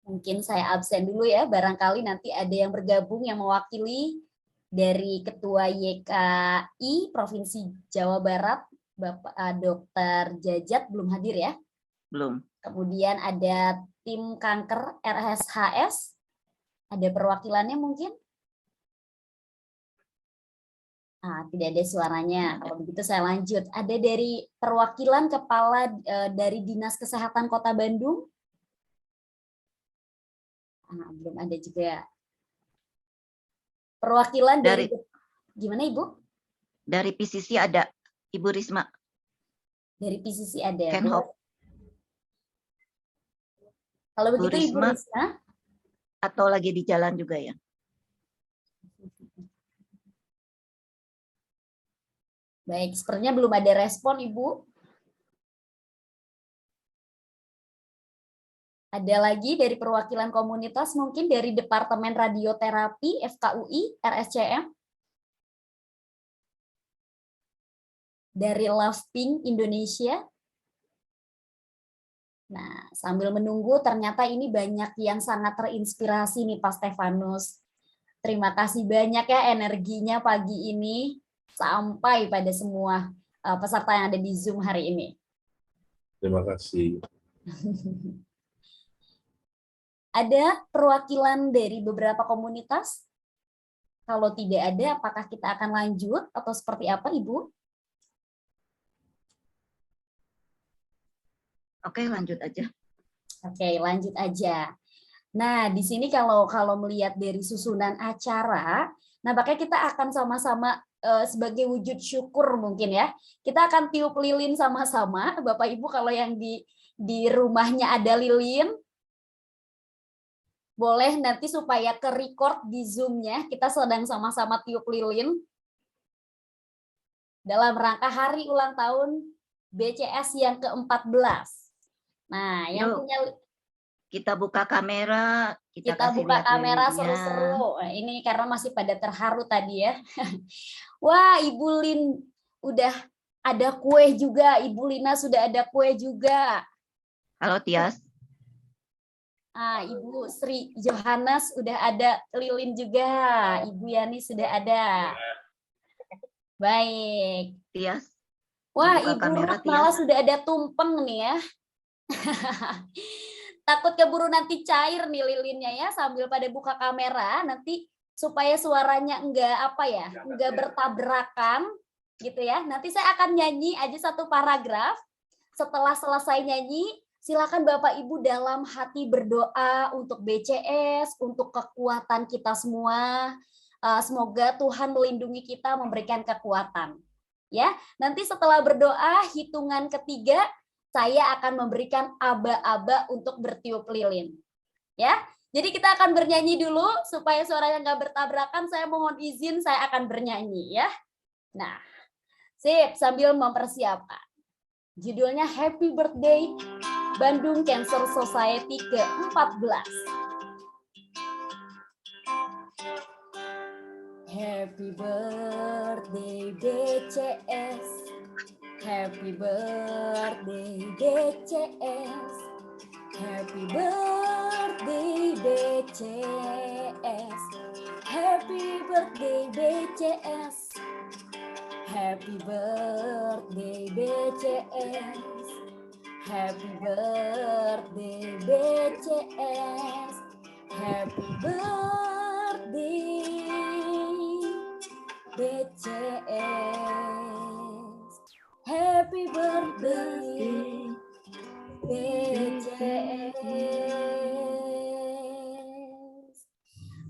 Mungkin saya absen dulu ya, barangkali nanti ada yang bergabung yang mewakili dari Ketua YKI Provinsi Jawa Barat, Bapak Dr. Jajat belum hadir ya? Belum. Kemudian ada tim kanker RSHS, ada perwakilannya mungkin? Ah, tidak ada suaranya. Kalau begitu saya lanjut. Ada dari perwakilan kepala dari Dinas Kesehatan Kota Bandung? Belum ada juga. Perwakilan dari gimana Ibu? Dari PCC ada Ibu Risma. Dari PCC ada. Kenhop. Kalau Bu begitu Ibu Risma. Risma. Atau lagi di jalan juga ya? Baik, sepertinya belum ada respon Ibu. Ada lagi dari perwakilan komunitas, mungkin dari Departemen Radioterapi FKUI RSCM? Dari Love Pink Indonesia? Nah, sambil menunggu ternyata ini banyak yang sangat terinspirasi nih Pak Stefanus. Terima kasih banyak ya energinya pagi ini sampai pada semua peserta yang ada di Zoom hari ini. Terima kasih. Ada perwakilan dari beberapa komunitas? Kalau tidak ada, apakah kita akan lanjut atau seperti apa, Ibu? Oke, lanjut aja. Oke, lanjut aja. Nah, di sini kalau melihat dari susunan acara, nah makanya kita akan sama-sama sebagai wujud syukur mungkin ya. Kita akan tiup lilin sama-sama, Bapak Ibu kalau yang di rumahnya ada lilin, boleh nanti supaya ke record di Zoom-nya, kita sedang sama-sama tiup lilin dalam rangka hari ulang tahun BCS yang ke-14. Nah, yang punya kita buka kamera, kita kasih buka lihat kamera lilinnya. seru-seru. Nah, ini karena masih pada terharu tadi ya. Wah, Ibu Lin udah ada kue juga. Ibu Lina sudah ada kue juga. Halo Tias. Ibu Sri Johannes udah ada lilin juga. Ibu Yani sudah ada. Baik. Tias. Wah, Ibu Ruth malah sudah ada tumpeng nih ya. Takut keburu nanti cair nih lilinnya ya, sambil pada buka kamera nanti supaya suaranya enggak bertabrakan gitu ya. Nanti saya akan nyanyi aja satu paragraf. Setelah selesai nyanyi, silakan Bapak Ibu dalam hati berdoa untuk BCS, untuk kekuatan kita semua. Semoga Tuhan melindungi kita, memberikan kekuatan. Ya, nanti setelah berdoa hitungan ketiga saya akan memberikan aba-aba untuk bertiup lilin. Ya, jadi kita akan bernyanyi dulu supaya suaranya nggak bertabrakan. Saya mohon izin, saya akan bernyanyi ya. Nah, sip, sambil mempersiapkan. Judulnya Happy Birthday Bandung Cancer Society ke-14. Happy birthday BCS. Happy birthday BCS. Happy birthday BCS. Happy birthday BCS. Happy birthday BCS. Happy birthday BCS. Happy birthday BCS. Happy birthday BCS.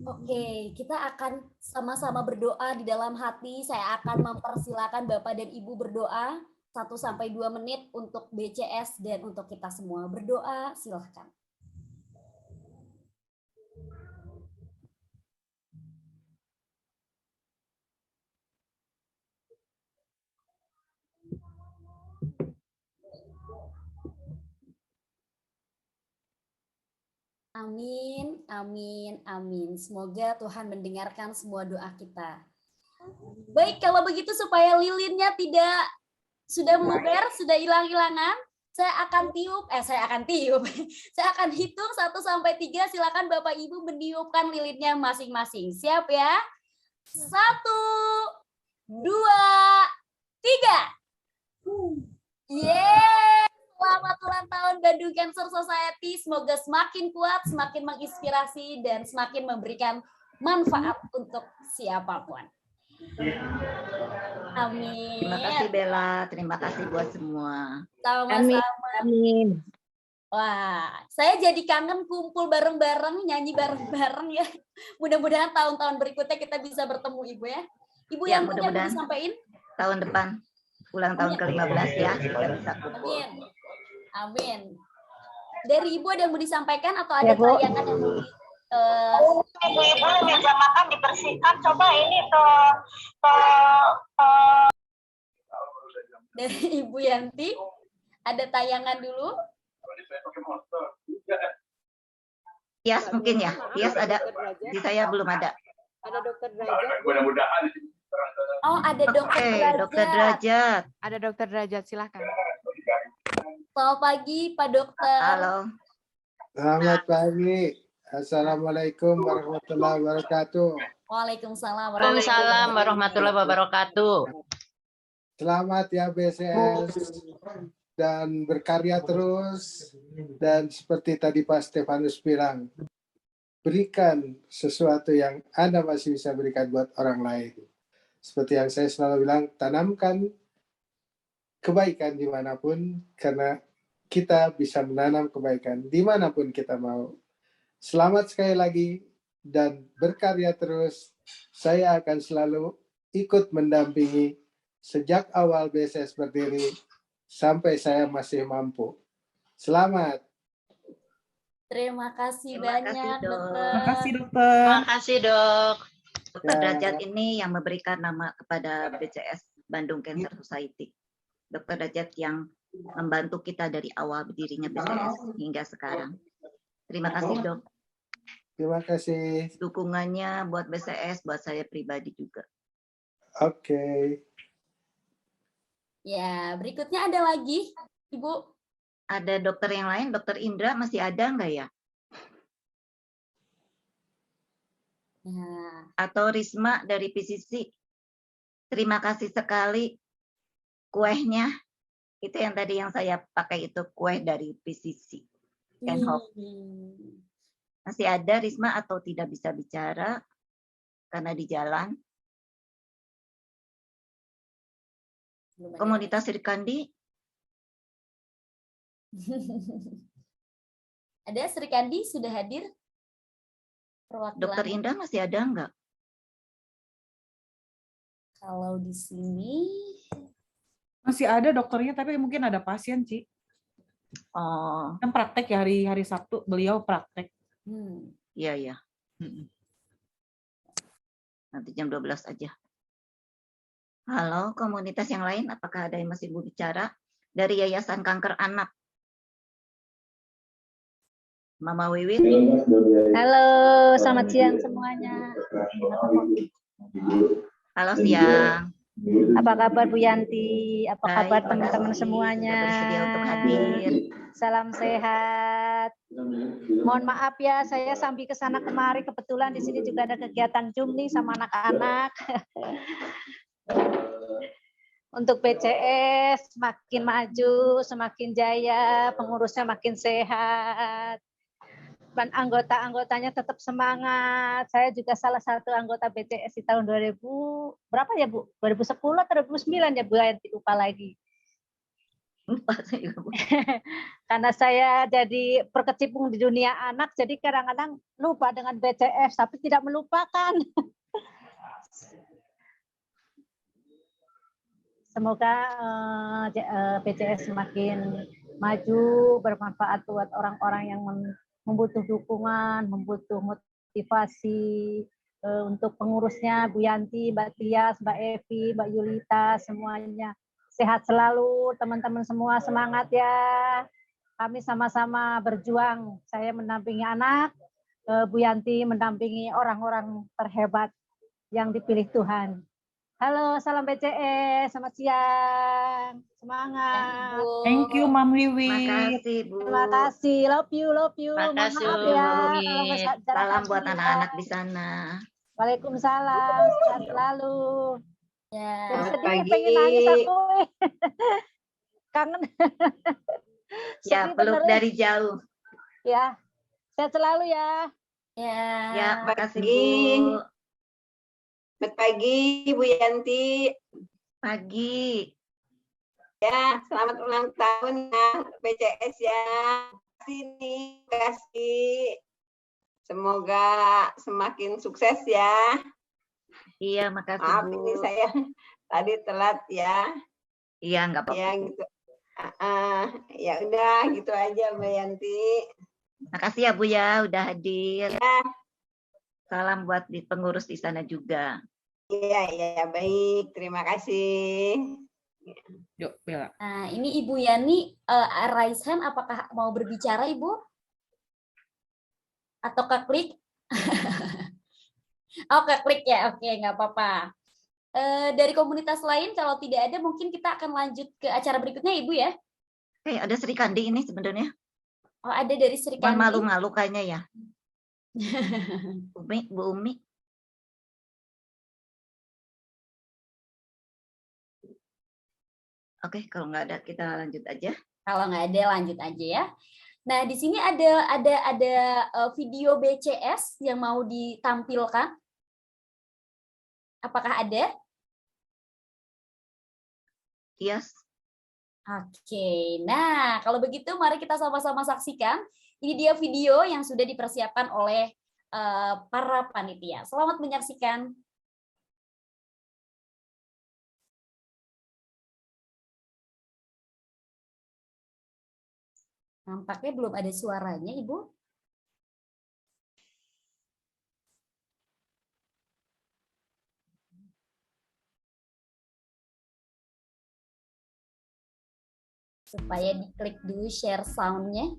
Oke, kita akan sama-sama berdoa di dalam hati. Saya akan mempersilakan Bapak dan Ibu berdoa 1-2 menit untuk BCS dan untuk kita semua. Berdoa, silahkan. Amin, amin, amin. Semoga Tuhan mendengarkan semua doa kita. Baik, kalau begitu supaya lilinnya tidak sudah meluber, sudah hilang-hilangan, saya akan tiup. Saya akan hitung 1-3. Silakan Bapak Ibu meniupkan lilinnya masing-masing. Siap ya? 1, 2, 3. Yeay! Selamat ulang tahun Bandung Cancer Society. Semoga semakin kuat, semakin menginspirasi, dan semakin memberikan manfaat untuk siapapun. Amin. Terima kasih Bella, terima kasih buat semua. Sama-sama. Amin. Wah, saya jadi kangen kumpul bareng-bareng, nyanyi bareng-bareng ya. Mudah-mudahan tahun-tahun berikutnya kita bisa bertemu Ibu ya. Ibu Ya, yang punya mudah-mudahan. disampaikan? tahun depan ulang tahun ke-15 ya, kita bisa kumpul. Amin. Amin. Dari Ibu ada yang mau disampaikan atau ada Ya, Bu. tayangan yang mau Ibu-ibu meja makan dibersihkan. Coba ini dari Ibu Yanti ada tayangan dulu? Tias mungkin ya, Tias ada, di saya belum ada. Ada dokter Derajat. Oh, ada dokter Oke, Derajat. dokter Derajat. Ada dokter Derajat, silakan. Selamat pagi, Pak Dokter. Halo. Selamat pagi. Assalamualaikum warahmatullahi wabarakatuh. Waalaikumsalam. Waalaikumsalam warahmatullahi wabarakatuh. Selamat ya BCS dan berkarya terus, dan seperti tadi Pak Stefanus bilang, berikan sesuatu yang Anda masih bisa berikan buat orang lain. Seperti yang saya selalu bilang, tanamkan kebaikan dimanapun, karena kita bisa menanam kebaikan dimanapun kita mau. Selamat sekali lagi dan berkarya terus. Saya akan selalu ikut mendampingi sejak awal BCS berdiri sampai saya masih mampu. Selamat. Terima kasih Terima banyak, kasih, Dok. Dokter. Terima kasih, dokter. Terima kasih, Dok. Dokter Ya. Derajat ini yang memberikan nama kepada BCS Bandung Cancer Society. Dokter Derajat yang membantu kita dari awal berdirinya BCS hingga sekarang. Terima kasih, Dok. Terima kasih. Dukungannya buat BCS, buat saya pribadi juga. Oke. Ya, berikutnya ada lagi, Ibu. Ada dokter yang lain, Dokter Indra masih ada nggak ya? Nah, Atau Risma dari PCC? Terima kasih sekali kuehnya. Itu yang tadi yang saya pakai itu kue dari PCC. Ken Hope. Masih ada Risma atau tidak bisa bicara karena di jalan? belum ada. Komunitas Srikandi, Ada Sri Kandi sudah hadir? Perwakilan. Dokter Indah masih ada nggak? Kalau di sini Masih ada dokternya, tapi mungkin ada pasien, Ci. Oh, Kan praktek ya, hari Sabtu beliau praktek. iya ya. Nanti jam 12 aja. Halo, komunitas yang lain, apakah ada yang masih mau bicara? Dari Yayasan Kanker Anak. Mama Wiwit. Halo, selamat siang semuanya. Halo siang. Apa kabar Bu Yanti? Apa Baik, kabar makasih. teman-teman semuanya? Sudah bersedia untuk hadir. Salam sehat. Mohon maaf ya, saya sambil ke sana kemari, kebetulan di sini juga ada kegiatan Zoom nih sama anak-anak. Untuk BCS semakin maju, semakin jaya, pengurusnya makin sehat, dan anggota-anggotanya tetap semangat. Saya juga salah satu anggota BCS di tahun 2000 berapa ya Bu? 2010 atau 2009 ya Bu? Yanti lupa lagi. Lupa saya, Bu. Karena saya jadi berkecimpung di dunia anak, jadi kadang-kadang lupa dengan BCS, tapi tidak melupakan. Semoga BCS semakin maju, bermanfaat buat orang-orang yang membutuh dukungan, membutuh motivasi, untuk pengurusnya Bu Yanti, Mbak Tias, Mbak Evi, Mbak Yulita, semuanya sehat selalu, teman-teman semua semangat ya. Kami sama-sama berjuang. Saya mendampingi anak, Bu Yanti mendampingi orang-orang terhebat yang dipilih Tuhan. Halo, salam BCS, selamat siang, semangat. Thank you, Mam Wiwi. Makasih, Bu. Terima kasih, love you. Makasih, Maaf Bu. ya. Wiwit. Salam buat anak-anak di sana. Waalaikumsalam, sehat selalu. ya. Jadi Selamat sedih, pagi. pengen nangis aku. Kangen. Ya, Sedih peluk beneran. dari jauh. Ya, sehat selalu ya. Ya. Ya, makasih, Bu. Selamat pagi, Bu Yanti. Pagi. Ya, selamat ulang tahun ya, BCS ya. Sini, kasih. Semoga semakin sukses ya. Iya, makasih, Maaf Bu. ini saya Tadi telat ya. Iya, nggak apa-apa. Ya gitu. Ya udah gitu aja Mbak Yanti. Makasih ya Bu ya udah hadir. Ya. Salam buat di pengurus di sana juga. Iya, baik. Terima kasih. Yuk, Bella. Nah, ini Ibu Yani raise hand, apakah mau berbicara Ibu? Atau klik? Oh, klik ya. Oke, nggak apa-apa. Dari komunitas lain, kalau tidak ada, mungkin kita akan lanjut ke acara berikutnya, Ibu ya. Ada Sri Kandi ini sebenarnya. Oh, ada dari Sri Kandi. Malu-malu kayaknya ya. Bu Umi. Oke, kalau nggak ada kita lanjut aja. Kalau nggak ada, lanjut aja ya. Nah, di sini ada video BCS yang mau ditampilkan. Apakah ada? Yes. Oke, nah kalau begitu mari kita sama-sama saksikan. Ini dia video yang sudah dipersiapkan oleh para panitia. Selamat menyaksikan. Nampaknya belum ada suaranya, Ibu. Supaya diklik dulu share sound-nya.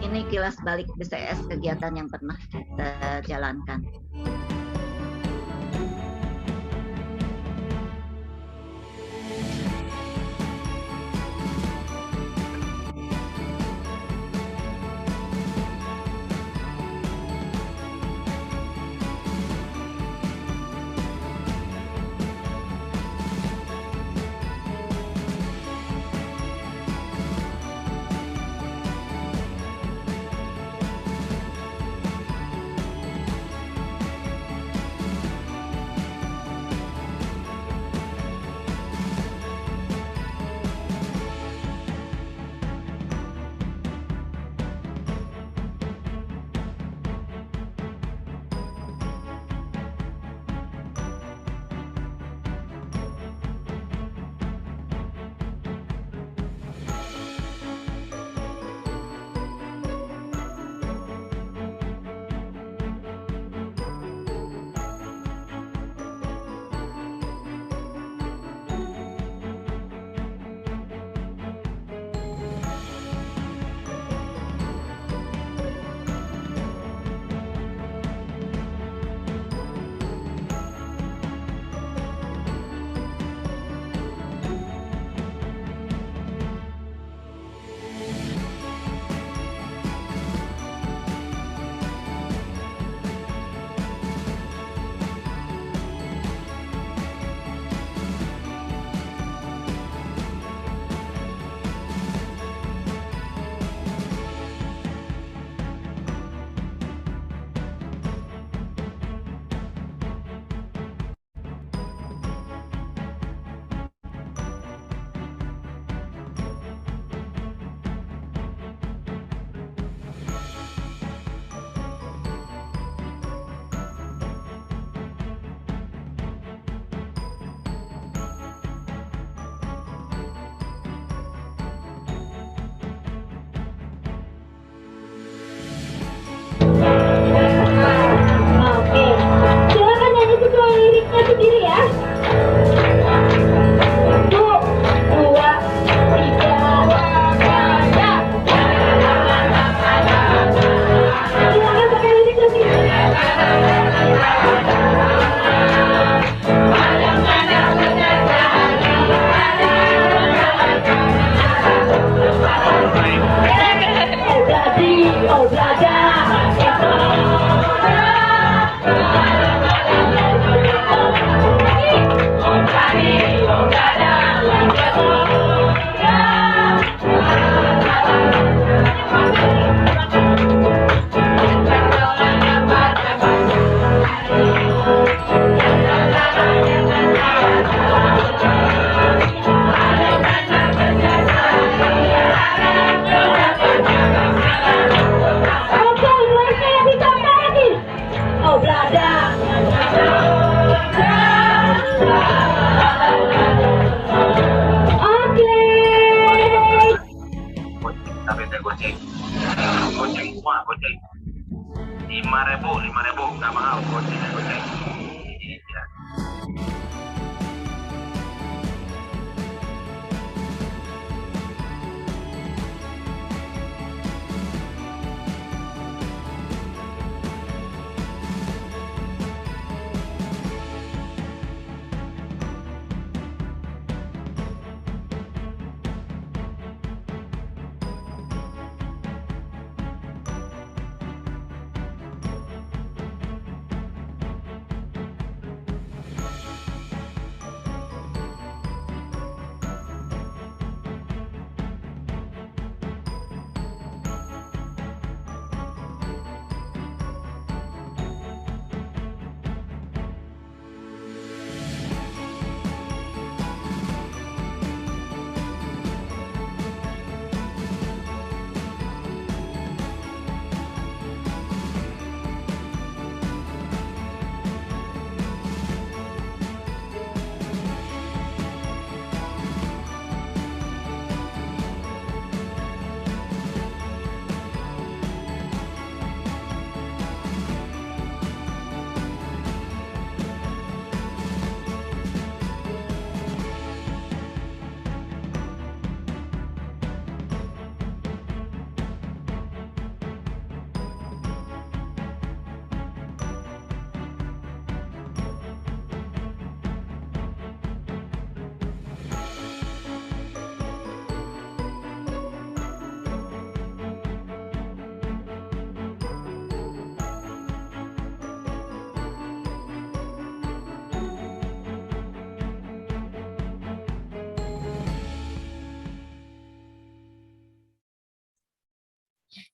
Ini kilas balik BCS kegiatan yang pernah kita jalankan.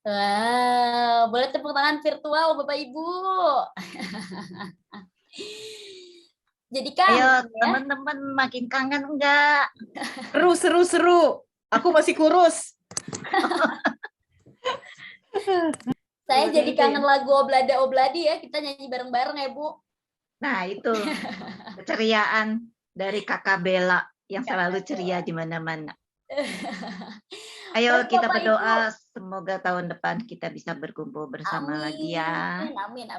Wow, boleh tepuk tangan virtual Bapak Ibu. Jadi kangen Ayo ya. teman-teman makin kangen enggak? Seru. Aku masih kurus. Saya jadi kangen lagu Oblada Obladi ya. Kita nyanyi bareng-bareng ya Bu. Nah itu keceriaan dari Kakak Bella yang selalu ceria di mana-mana. Ayo Baik, kita Bapak, berdoa semoga tahun depan kita bisa berkumpul bersama lagi ya. Amin.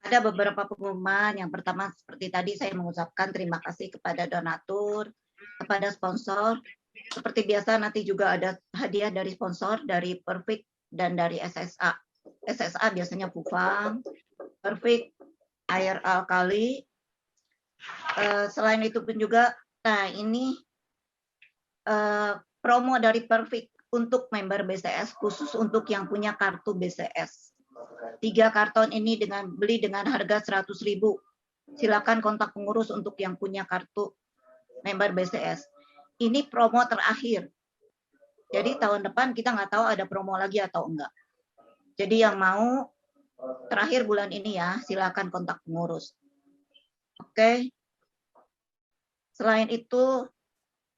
Ada beberapa pengumuman. Yang pertama seperti tadi saya mengucapkan terima kasih kepada donatur, kepada sponsor. Seperti biasa nanti juga ada hadiah dari sponsor, dari Perfect dan dari SSA. SSA biasanya Pufang, Perfect, air alkali. Selain itu pun juga, nah ini promo dari Perfect untuk member BCS khusus untuk yang punya kartu BCS. 3 karton ini beli dengan harga 100.000. Silakan kontak pengurus untuk yang punya kartu member BCS. Ini promo terakhir. Jadi tahun depan kita nggak tahu ada promo lagi atau enggak. Jadi yang mau terakhir bulan ini ya, silakan kontak pengurus. Oke. Selain itu,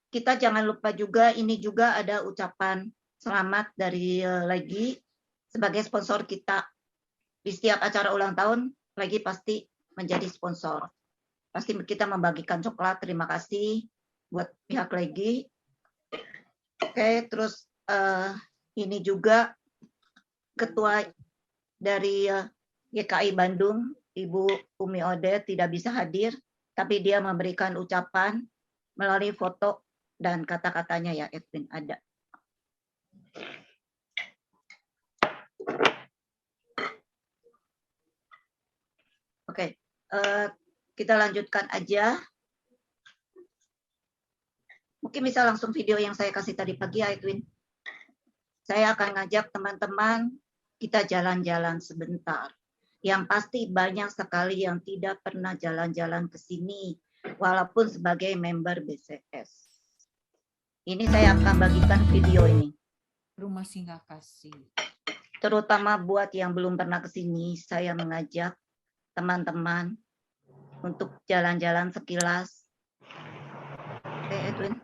kita jangan lupa juga ini juga ada ucapan selamat dari Legi sebagai sponsor kita. Di setiap acara ulang tahun, Legi pasti menjadi sponsor. Pasti kita membagikan coklat, terima kasih buat pihak Legi. Oke, terus ini juga Ketua dari YKI Bandung, Ibu Umi Ode tidak bisa hadir, tapi dia memberikan ucapan melalui foto dan kata-katanya ya, Edwin ada. Oke, kita lanjutkan aja. Mungkin bisa langsung video yang saya kasih tadi pagi ya, Edwin. Saya akan ngajak teman-teman kita jalan-jalan sebentar. Yang pasti banyak sekali yang tidak pernah jalan-jalan ke sini, walaupun sebagai member BCS. Ini saya akan bagikan video ini. Rumah Singgah Kasih. Terutama buat yang belum pernah ke sini, saya mengajak teman-teman untuk jalan-jalan sekilas. Oke, Edwin.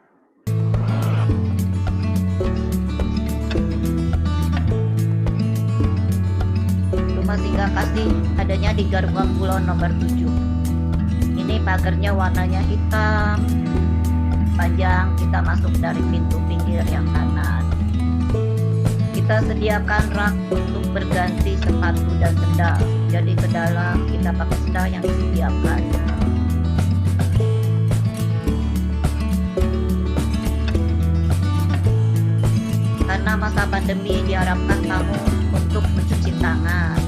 Rumah Singgah Kasih adanya di Gerbang Kulon nomor 7. Ini pagarnya warnanya hitam, panjang, kita masuk dari pintu pinggir yang kanan. Kita sediakan rak untuk berganti sepatu dan sendal. Jadi ke dalam kita pakai sendal yang disediakan. Karena masa pandemi diharapkan tamu untuk mencuci tangan.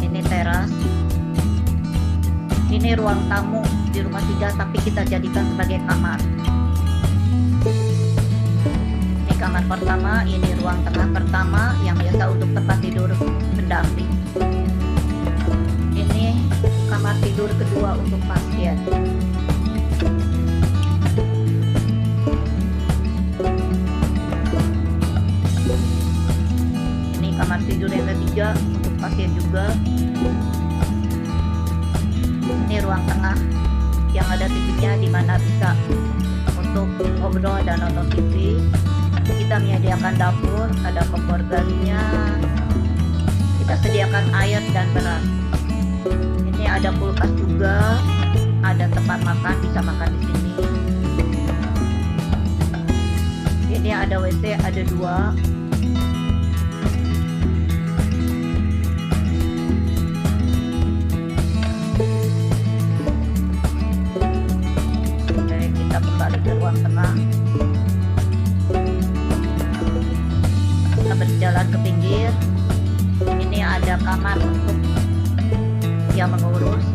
Ini teras. Ini ruang tamu di rumah Singgah, tapi kita jadikan sebagai kamar. Ini kamar pertama, ini ruang tengah pertama yang biasa untuk tempat tidur pendamping. Ini kamar tidur kedua untuk pasien. Ini kamar tidur yang ketiga untuk pasien juga. Ini ruang tengah yang ada TV-nya di mana bisa untuk ngobrol dan nonton TV. Kita menyediakan dapur, ada kompor gasnya. Kita sediakan air dan beras. Ini ada kulkas juga, ada tempat makan, bisa makan di sini. Ini ada WC, ada 2. Kembali ke ruang tengah. Kita berjalan ke pinggir. Ini ada kamar untuk yang mengurus.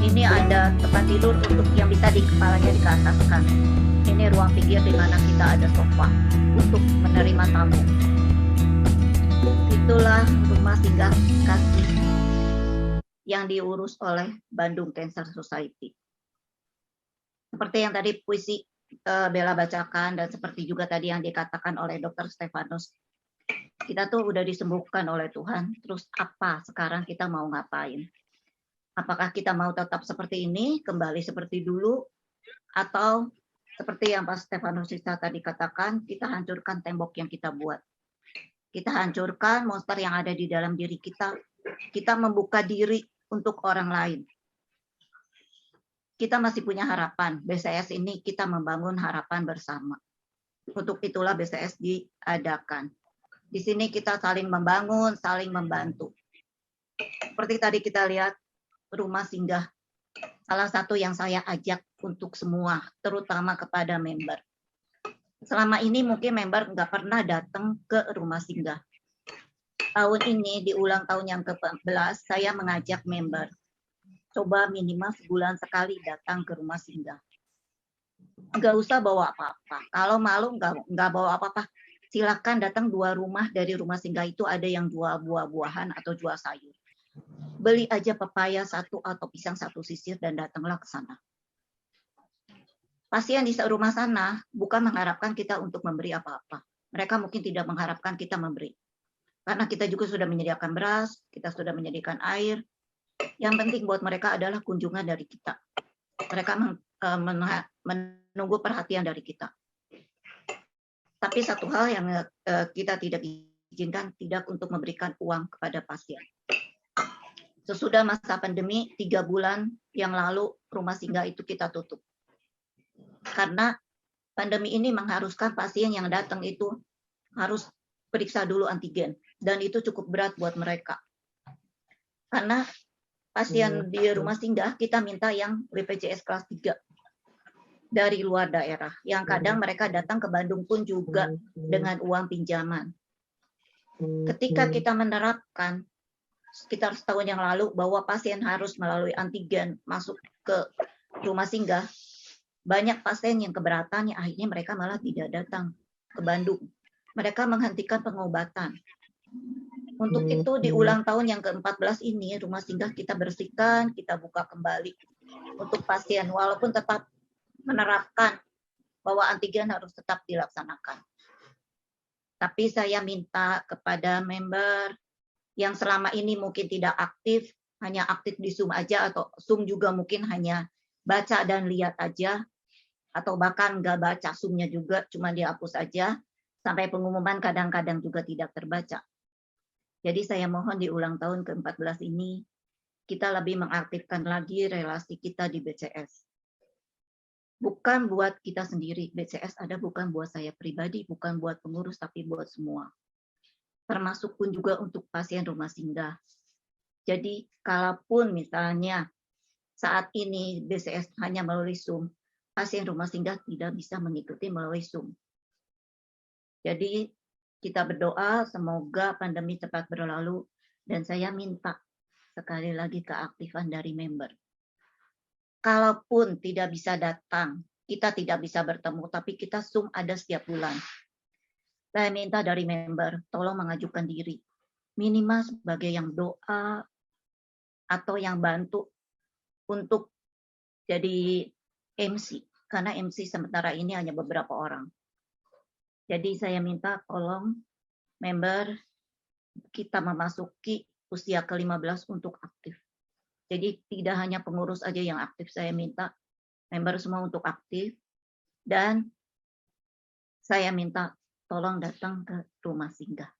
Ini ada tempat tidur untuk yang bisa di kepalanya dikataskan. Ini ruang pinggir di mana kita ada sofa untuk menerima tamu. Itulah Rumah Singgah Kasih yang diurus oleh Bandung Cancer Society. Seperti yang tadi puisi Bella bacakan dan seperti juga tadi yang dikatakan oleh Dr. Stefanus, kita tuh udah disembuhkan oleh Tuhan. Terus apa sekarang kita mau ngapain? Apakah kita mau tetap seperti ini, kembali seperti dulu, atau seperti yang Pak Stefanus tadi katakan, kita hancurkan tembok yang kita buat. Kita hancurkan monster yang ada di dalam diri kita. Kita membuka diri untuk orang lain. Kita masih punya harapan. BCS ini kita membangun harapan bersama. Untuk itulah BCS diadakan. Di sini kita saling membangun, saling membantu. Seperti tadi kita lihat rumah singgah. Salah satu yang saya ajak untuk semua, terutama kepada member. Selama ini mungkin member nggak pernah datang ke rumah singgah. Tahun ini di ulang tahun yang ke-14, saya mengajak member. Coba minimal sebulan sekali datang ke rumah singgah. Nggak usah bawa apa-apa. Kalau malu nggak bawa apa-apa. Silakan datang 2 rumah dari rumah singgah itu ada yang jual buah-buahan atau jual sayur. Beli aja pepaya 1 atau pisang 1 sisir dan datanglah ke sana. Pasien di rumah sana bukan mengharapkan kita untuk memberi apa-apa. Mereka mungkin tidak mengharapkan kita memberi. Karena kita juga sudah menyediakan beras, kita sudah menyediakan air. Yang penting buat mereka adalah kunjungan dari kita. Mereka menunggu perhatian dari kita. Tapi satu hal yang kita tidak izinkan, tidak untuk memberikan uang kepada pasien. Sesudah masa pandemi, 3 bulan yang lalu rumah singgah itu kita tutup. Karena pandemi ini mengharuskan pasien yang datang itu harus periksa dulu antigen. Dan itu cukup berat buat mereka. Karena pasien di rumah singgah kita minta yang BPJS kelas 3 dari luar daerah. Yang kadang mereka datang ke Bandung pun juga dengan uang pinjaman. Ketika kita menerapkan sekitar setahun yang lalu bahwa pasien harus melalui antigen masuk ke rumah singgah, banyak pasien yang keberatan, yang akhirnya mereka malah tidak datang ke Bandung. Mereka menghentikan pengobatan. Untuk itu di ulang tahun yang ke-14 ini, rumah singgah kita bersihkan, kita buka kembali untuk pasien, walaupun tetap menerapkan bahwa antigen harus tetap dilaksanakan. Tapi saya minta kepada member yang selama ini mungkin tidak aktif, hanya aktif di Zoom aja, atau Zoom juga mungkin hanya baca dan lihat aja, atau bahkan nggak baca Zoom-nya juga, cuma dihapus aja, sampai pengumuman kadang-kadang juga tidak terbaca. Jadi saya mohon di ulang tahun ke-14 ini, kita lebih mengaktifkan lagi relasi kita di BCS. Bukan buat kita sendiri, BCS ada bukan buat saya pribadi, bukan buat pengurus, tapi buat semua. Termasuk pun juga untuk pasien rumah singgah. Jadi, kalaupun misalnya saat ini BCS hanya melalui Zoom, pasien rumah singgah tidak bisa mengikuti melalui Zoom. Jadi, kita berdoa semoga pandemi cepat berlalu, dan saya minta sekali lagi keaktifan dari member. Kalaupun tidak bisa datang, kita tidak bisa bertemu, tapi kita Zoom ada setiap bulan. Saya minta dari member, tolong mengajukan diri. Minimal sebagai yang doa, atau yang bantu untuk jadi MC. Karena MC sementara ini hanya beberapa orang. Jadi saya minta tolong member kita memasuki usia ke-15 untuk aktif. Jadi tidak hanya pengurus aja yang aktif, saya minta member semua untuk aktif. Dan saya minta tolong datang ke rumah singgah.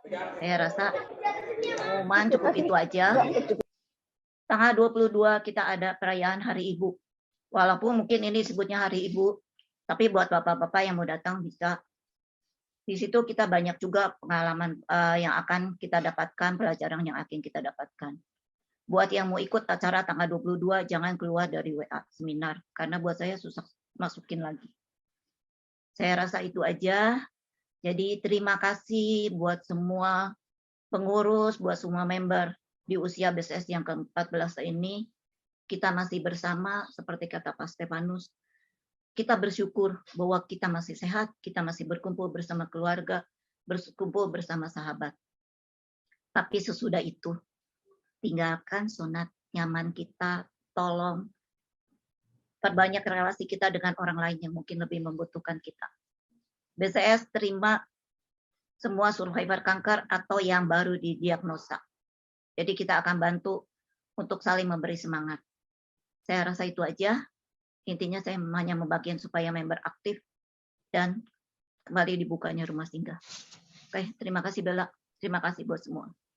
Saya rasa pengumuman cukup itu aja. Tanggal 22 kita ada perayaan Hari Ibu. Walaupun mungkin ini disebutnya Hari Ibu, tapi buat bapak-bapak yang mau datang bisa. Di situ kita banyak juga pengalaman yang akan kita dapatkan, pelajaran yang akan kita dapatkan. Buat yang mau ikut acara tanggal 22, jangan keluar dari WA seminar, karena buat saya susah masukin lagi. Saya rasa itu aja. Jadi terima kasih buat semua pengurus, buat semua member di usia BCS yang ke-14 ini. Kita masih bersama, seperti kata Pak Stefanus. Kita bersyukur bahwa kita masih sehat, kita masih berkumpul bersama keluarga, berkumpul bersama sahabat. Tapi sesudah itu, tinggalkan zona nyaman kita, tolong perbanyak relasi kita dengan orang lain yang mungkin lebih membutuhkan kita. BCS terima semua survivor kanker atau yang baru didiagnosa. Jadi kita akan bantu untuk saling memberi semangat. Saya rasa itu aja. Intinya saya hanya membagikan supaya member aktif dan kembali dibukanya rumah singgah. Oke, terima kasih Bella. Terima kasih buat semua.